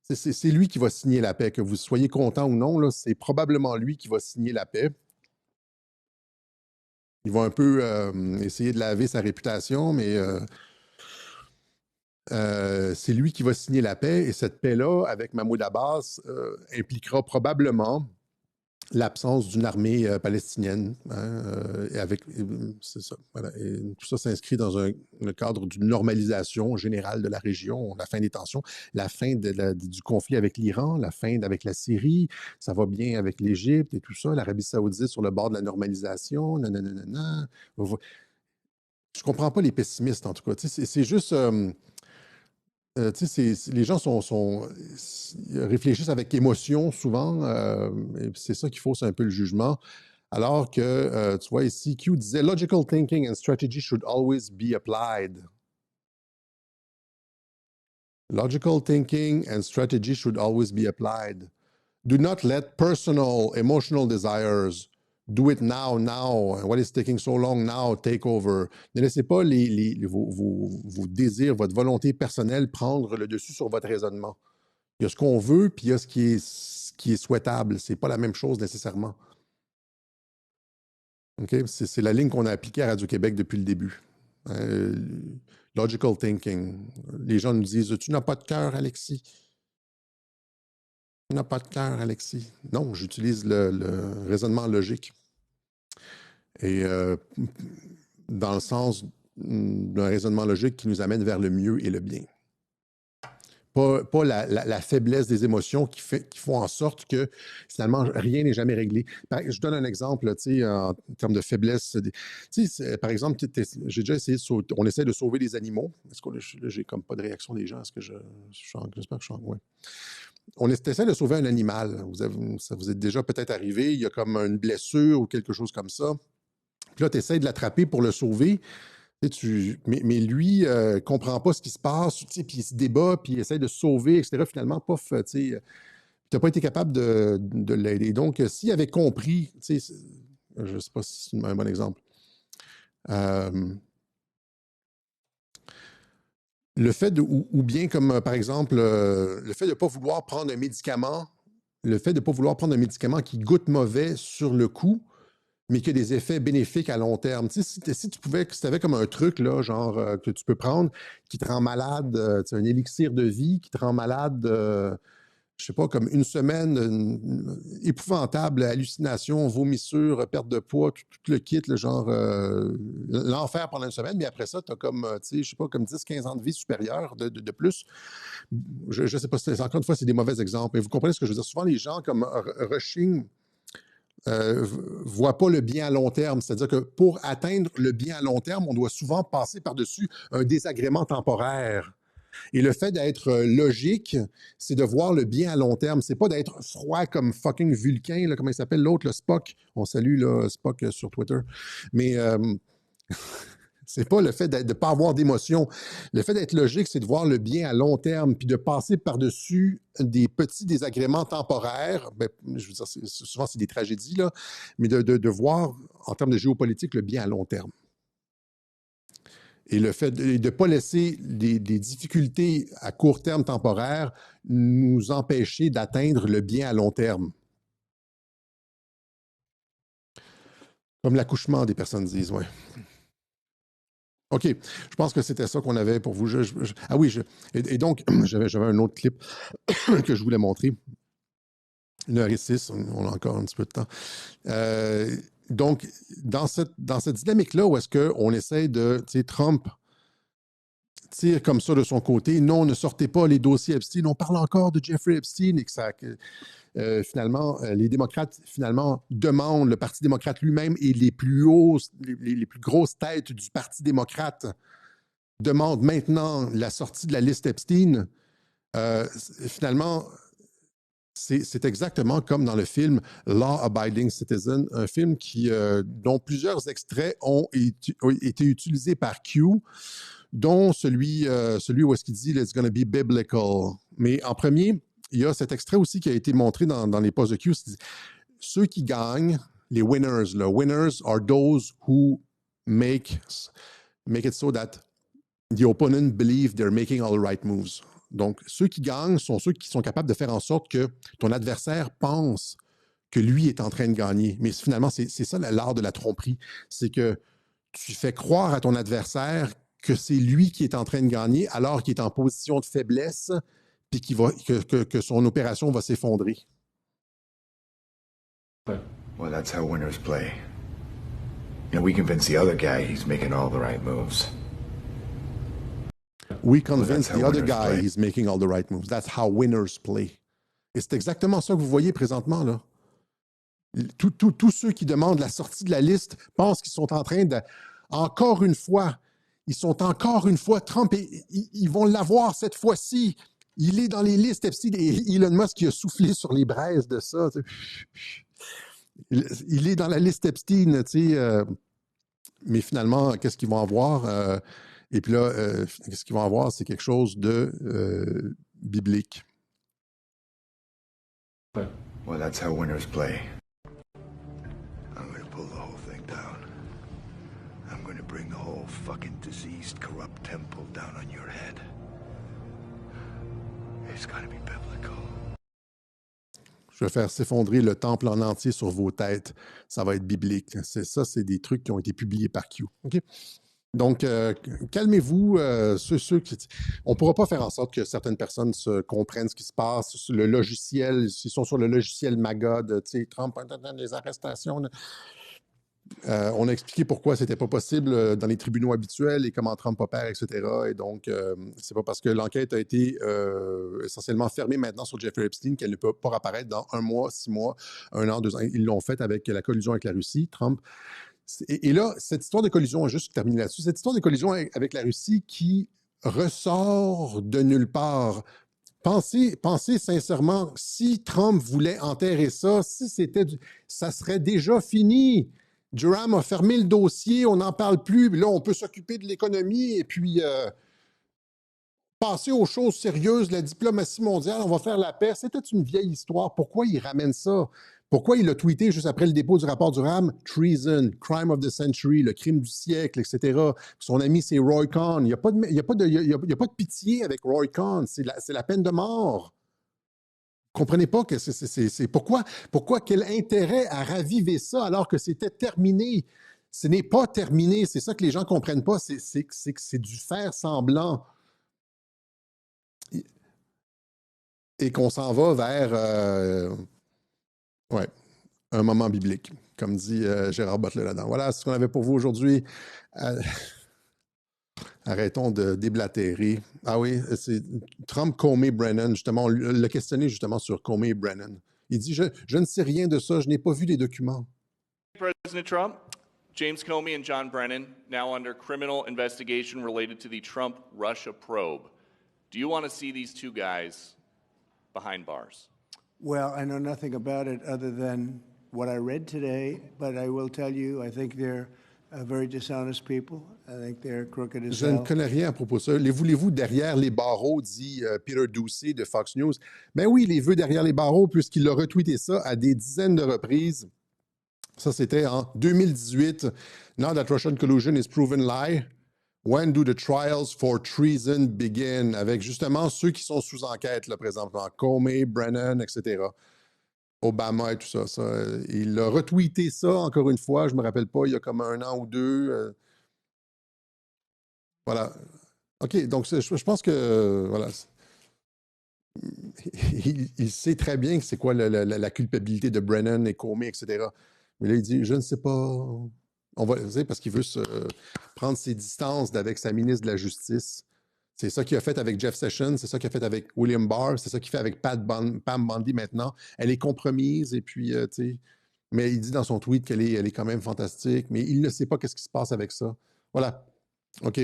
C'est lui qui va signer la paix, que vous soyez content ou non, là, c'est probablement lui qui va signer la paix. Il va un peu essayer de laver sa réputation, mais c'est lui qui va signer la paix. Et cette paix-là, avec Mahmoud Abbas, impliquera probablement l'absence d'une armée palestinienne. C'est ça. Voilà. Et tout ça s'inscrit dans le cadre d'une normalisation générale de la région, la fin des tensions, la fin du conflit avec l'Iran, la fin avec la Syrie, ça va bien avec l'Égypte et tout ça, l'Arabie saoudite sur le bord de la normalisation, nanana. Je comprends pas les pessimistes, en tout cas. C'est juste... les gens réfléchissent avec émotion souvent, et c'est ça qui fausse un peu le jugement. Alors que, tu vois ici, Q disait « Logical thinking and strategy should always be applied ». Logical thinking and strategy should always be applied. Do not let personal, emotional desires do it now. What is taking so long now, take over. Ne laissez pas vos désirs, votre volonté personnelle prendre le dessus sur votre raisonnement. Il y a ce qu'on veut, puis il y a ce qui est souhaitable. C'est pas la même chose nécessairement. Okay? C'est la ligne qu'on a appliquée à Radio-Québec depuis le début. Logical thinking. Les gens nous disent « Tu n'as pas de cœur, Alexis. Tu n'as pas de cœur, Alexis. » Non, j'utilise le raisonnement logique. Et dans le sens d'un raisonnement logique qui nous amène vers le mieux et le bien. Pas la faiblesse des émotions qui font en sorte que, finalement, rien n'est jamais réglé. Je donne un exemple, en termes de faiblesse. Par exemple, j'ai déjà essayé on essaie de sauver des animaux. Est-ce que là, j'ai comme pas de réaction des gens? Est-ce que j'espère que je chante? Ouais. On essaie de sauver un animal. Ça vous est déjà peut-être arrivé. Il y a comme une blessure ou quelque chose comme ça. Puis là, tu essaies de l'attraper pour le sauver. Mais lui, ne comprend pas ce qui se passe, puis il se débat, puis il essaie de se sauver, etc. Finalement, pof, tu n'as pas été capable de l'aider. Donc, s'il avait compris, je ne sais pas si c'est un bon exemple, le fait de, ou bien comme par exemple, le fait de ne pas vouloir prendre un médicament, qui goûte mauvais sur le coup, mais qui a des effets bénéfiques à long terme. Si tu avais comme un truc, là, genre, que tu peux prendre, qui te rend malade, un élixir de vie, qui te rend malade, je sais pas, comme une semaine épouvantable, hallucination, vomissure, perte de poids, tout le kit, le genre, l'enfer pendant une semaine, mais après ça, tu as comme, je sais pas, comme 10-15 ans de vie supérieure de plus. Je sais pas, encore une fois, c'est des mauvais exemples, mais vous comprenez ce que je veux dire. Souvent, les gens comme rushing voit pas le bien à long terme. C'est-à-dire que pour atteindre le bien à long terme, on doit souvent passer par-dessus un désagrément temporaire. Et le fait d'être logique, c'est de voir le bien à long terme. C'est pas d'être froid comme fucking Vulcain, là, comment il s'appelle l'autre, le Spock. On salue là, Spock sur Twitter. Mais c'est pas le fait de ne pas avoir d'émotion. Le fait d'être logique, c'est de voir le bien à long terme, puis de passer par-dessus des petits désagréments temporaires. Ben, je veux dire, souvent, c'est des tragédies, là, mais de voir, en termes de géopolitique, le bien à long terme. Et le fait de ne pas laisser des difficultés à court terme temporaire nous empêcher d'atteindre le bien à long terme. Comme l'accouchement, des personnes disent, oui. OK. Je pense que c'était ça qu'on avait pour vous. Ah oui, et donc, j'avais un autre clip que je voulais montrer. 1h06, on a encore un petit peu de temps. Donc, dans cette dynamique-là, où est-ce qu'on essaie de, Trump tire comme ça de son côté, non, ne sortez pas les dossiers Epstein, on parle encore de Jeffrey Epstein et que ça... finalement, les démocrates, demandent, le Parti démocrate lui-même et les plus grosses têtes du Parti démocrate demandent maintenant la sortie de la liste Epstein. Finalement, C'est exactement comme dans le film Law Abiding Citizen, un film dont plusieurs extraits ont été utilisés par Q, dont celui où est-ce qu'il dit « It's gonna be biblical ». Mais en premier, il y a cet extrait aussi qui a été montré dans les posts de Q. Ceux qui gagnent, les winners, winners are those who make it so that the opponent believe they're making all the right moves. Donc, ceux qui gagnent sont ceux qui sont capables de faire en sorte que ton adversaire pense que lui est en train de gagner. Mais finalement, c'est ça l'art de la tromperie. C'est que tu fais croire à ton adversaire que c'est lui qui est en train de gagner alors qu'il est en position de faiblesse puis que son opération va s'effondrer. Well, that's how winners play. And we convince the other guy he's making all the right moves. We convince the other guy he's making all the right moves. That's how winners play. Et c'est exactement ça que vous voyez présentement, là. Tous ceux qui demandent la sortie de la liste pensent qu'ils sont en train de... Encore une fois, Trump, ils vont l'avoir cette fois-ci. Il est dans les listes Epstein et Elon Musk qui a soufflé sur les braises de ça. Il est dans la liste Epstein, tu sais. Mais finalement, qu'est-ce qu'ils vont avoir? Et puis là, qu'est-ce qu'ils vont avoir? C'est quelque chose de biblique. Well, that's how winners play. I'm going to pull the whole thing down. I'm going to bring the whole fucking diseased, corrupt temple down on your head. It's going to be biblical. Je vais faire s'effondrer le temple en entier sur vos têtes. Ça va être biblique. C'est des trucs qui ont été publiés par Q. OK? Donc, calmez-vous. On ne pourra pas faire en sorte que certaines personnes comprennent ce qui se passe. Le logiciel, s'ils sont sur le logiciel Magog, tu sais, Trump, les arrestations. On a expliqué pourquoi c'était pas possible dans les tribunaux habituels et comment Trump opère, etc. Et donc, c'est pas parce que l'enquête a été essentiellement fermée maintenant sur Jeffrey Epstein qu'elle ne peut pas apparaître dans 1 mois, 6 mois, 1 an, 2 ans. Ils l'ont fait avec la collusion avec la Russie, Trump. Et là, cette histoire de collusion, juste terminer là-dessus, cette histoire de collusion avec la Russie qui ressort de nulle part. Pensez sincèrement, si Trump voulait enterrer ça, ça serait déjà fini. Durham a fermé le dossier, on n'en parle plus, puis là, on peut s'occuper de l'économie et puis passer aux choses sérieuses, la diplomatie mondiale, on va faire la paix. C'était une vieille histoire. Pourquoi il ramène ça? Pourquoi il a tweeté juste après le dépôt du rapport Durham? Treason, crime of the century, le crime du siècle, etc. Son ami, c'est Roy Cohn. Il n'y a pas de pitié avec Roy Cohn. C'est la peine de mort. Vous ne comprenez pas que c'est pourquoi quel intérêt à raviver ça alors que c'était terminé? Ce n'est pas terminé. C'est ça que les gens ne comprennent pas. C'est que c'est du faire semblant. Et qu'on s'en va vers un moment biblique, comme dit Gérard Butler là-dedans. Voilà ce qu'on avait pour vous aujourd'hui. Arrêtons de déblatérer. Ah oui, c'est Trump, Comey, Brennan, justement, on l'a questionné justement sur Comey et Brennan. Il dit, je ne sais rien de ça, je n'ai pas vu les documents. President Trump, James Comey and John Brennan, now under criminal investigation related to the Trump-Russia probe. Do you want to see these two guys behind bars? Well, I know nothing about it other than what I read today, but I will tell you, I think they're very dishonest people. I think they're crooked as Je ne hell. connais rien à propos de ça. Les voulez-vous derrière les barreaux, dit Peter Doocy de Fox News. Ben oui, les vœux derrière les barreaux, puisqu'il a retweeté ça à des dizaines de reprises. Ça, c'était en 2018. Now that Russian collusion is proven lie, when do the trials for treason begin? Avec justement ceux qui sont sous enquête, là, présentement. Comey, Brennan, etc. Obama et tout ça. Il a retweeté ça, encore une fois, je ne me rappelle pas, il y a comme 1 an ou 2. Voilà. OK, donc je pense que, voilà, il sait très bien que c'est quoi la culpabilité de Brennan et Comey, etc. Mais là, il dit, je ne sais pas. On va, parce qu'il veut prendre ses distances avec sa ministre de la Justice. C'est ça qu'il a fait avec Jeff Sessions, c'est ça qu'il a fait avec William Barr, c'est ça qu'il fait avec Pam Bondi maintenant. Elle est compromise, et puis, tu sais, mais il dit dans son tweet qu'elle est quand même fantastique, mais il ne sait pas qu'est-ce qui se passe avec ça. Voilà. OK.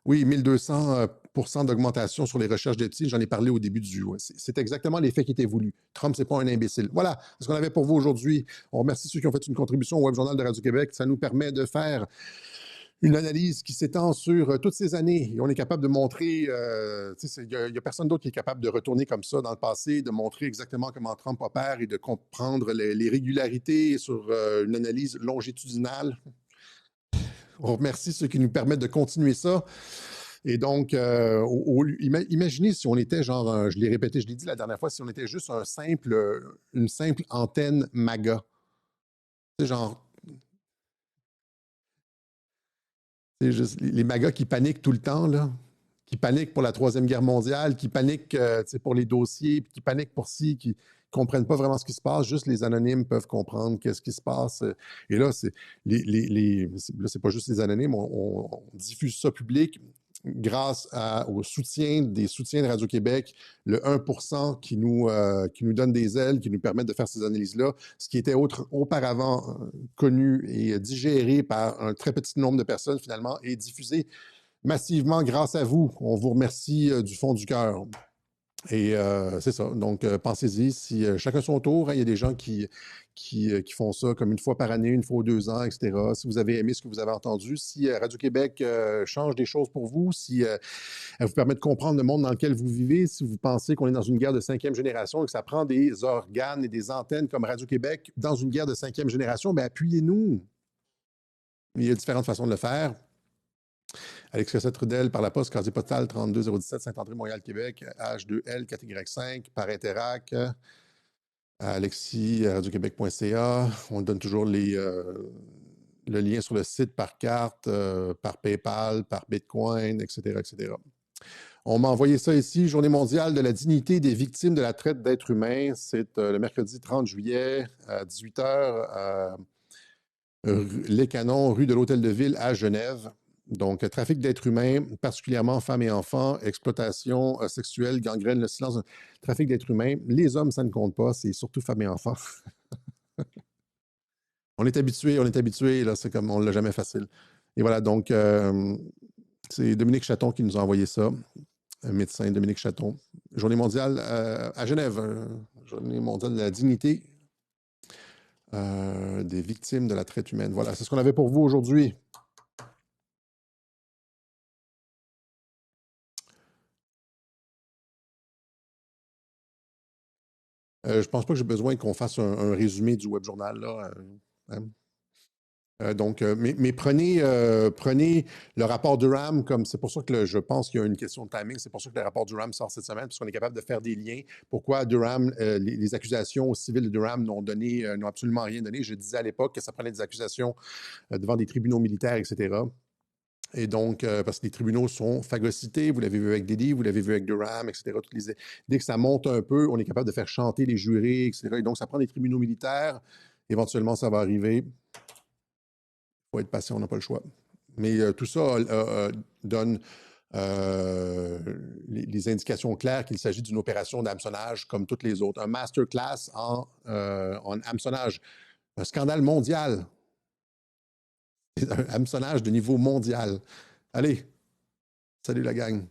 Oui, 1200% d'augmentation sur les recherches d'Epstein, j'en ai parlé au début du... C'est exactement l'effet qui était voulu. Trump, c'est pas un imbécile. Voilà, c'est ce qu'on avait pour vous aujourd'hui. On remercie ceux qui ont fait une contribution au Web Journal de Radio-Québec. Ça nous permet de faire une analyse qui s'étend sur toutes ces années. Et on est capable de montrer... il n'y a personne d'autre qui est capable de retourner comme ça dans le passé, de montrer exactement comment Trump opère et de comprendre les régularités sur une analyse longitudinale. On remercie ceux qui nous permettent de continuer ça. Et donc, imaginez si on était genre, je l'ai répété, je l'ai dit la dernière fois, si on était juste une simple antenne MAGA. C'est genre, c'est juste les MAGA qui paniquent tout le temps, là, qui paniquent pour la Troisième Guerre mondiale, qui paniquent pour les dossiers, puis qui paniquent pour ci, qui comprennent pas vraiment ce qui se passe. Juste les anonymes peuvent comprendre qu'est-ce qui se passe. Et là, c'est pas juste les anonymes, on diffuse ça public grâce au soutien de Radio-Québec, le 1% qui nous donne des ailes, qui nous permettent de faire ces analyses-là, ce qui était auparavant connu et digéré par un très petit nombre de personnes, finalement, est diffusé massivement grâce à vous. On vous remercie du fond du cœur. Et c'est ça. Donc, pensez-y. Si chacun son tour, hein, il y a des gens qui font ça comme une fois par année, une fois aux 2 ans, etc. Si vous avez aimé ce que vous avez entendu, si Radio-Québec change des choses pour vous, si elle vous permet de comprendre le monde dans lequel vous vivez, si vous pensez qu'on est dans une guerre de 5e génération et que ça prend des organes et des antennes comme Radio-Québec dans une guerre de 5e génération, bien, appuyez-nous. Il y a différentes façons de le faire. Alex Cossette-Trudel par la poste, casier postal 32017, Saint-André, Québec, H2L, 4Y5, par Interac, Alexis, radioquebec.ca. On donne toujours le lien sur le site par carte, par PayPal, par Bitcoin, etc., etc. On m'a envoyé ça ici, Journée mondiale de la dignité des victimes de la traite d'êtres humains. C'est le mercredi 30 juillet à 18h, Les Canons, rue de l'Hôtel de Ville à Genève. Donc, trafic d'êtres humains, particulièrement femmes et enfants, exploitation sexuelle, gangrène, le silence, trafic d'êtres humains. Les hommes, ça ne compte pas, c'est surtout femmes et enfants. on est habitué, là, c'est comme, on ne l'a jamais facile. Et voilà, donc, c'est Dominique Chaton qui nous a envoyé ça, un médecin, Dominique Chaton. Journée mondiale à Genève, Journée mondiale de la dignité des victimes de la traite humaine. Voilà, c'est ce qu'on avait pour vous aujourd'hui. Je ne pense pas que j'ai besoin qu'on fasse un résumé du web journal, là. Mais prenez le rapport Durham comme c'est pour ça que je pense qu'il y a une question de timing. C'est pour ça que le rapport Durham sort cette semaine, puisqu'on est capable de faire des liens. Pourquoi Durham, les accusations civiles de Durham n'ont absolument rien donné. Je disais à l'époque que ça prenait des accusations devant des tribunaux militaires, etc. Et donc, parce que les tribunaux sont phagocytés, vous l'avez vu avec Diddy, vous l'avez vu avec Durham, etc. Dès que ça monte un peu, on est capable de faire chanter les jurés, etc. Et donc, ça prend des tribunaux militaires. Éventuellement, ça va arriver. Il faut être patient, on n'a pas le choix. Mais tout ça donne les indications claires qu'il s'agit d'une opération d'hameçonnage comme toutes les autres. Un masterclass en hameçonnage. Un scandale mondial. C'est un hameçonnage de niveau mondial. Allez, salut la gang.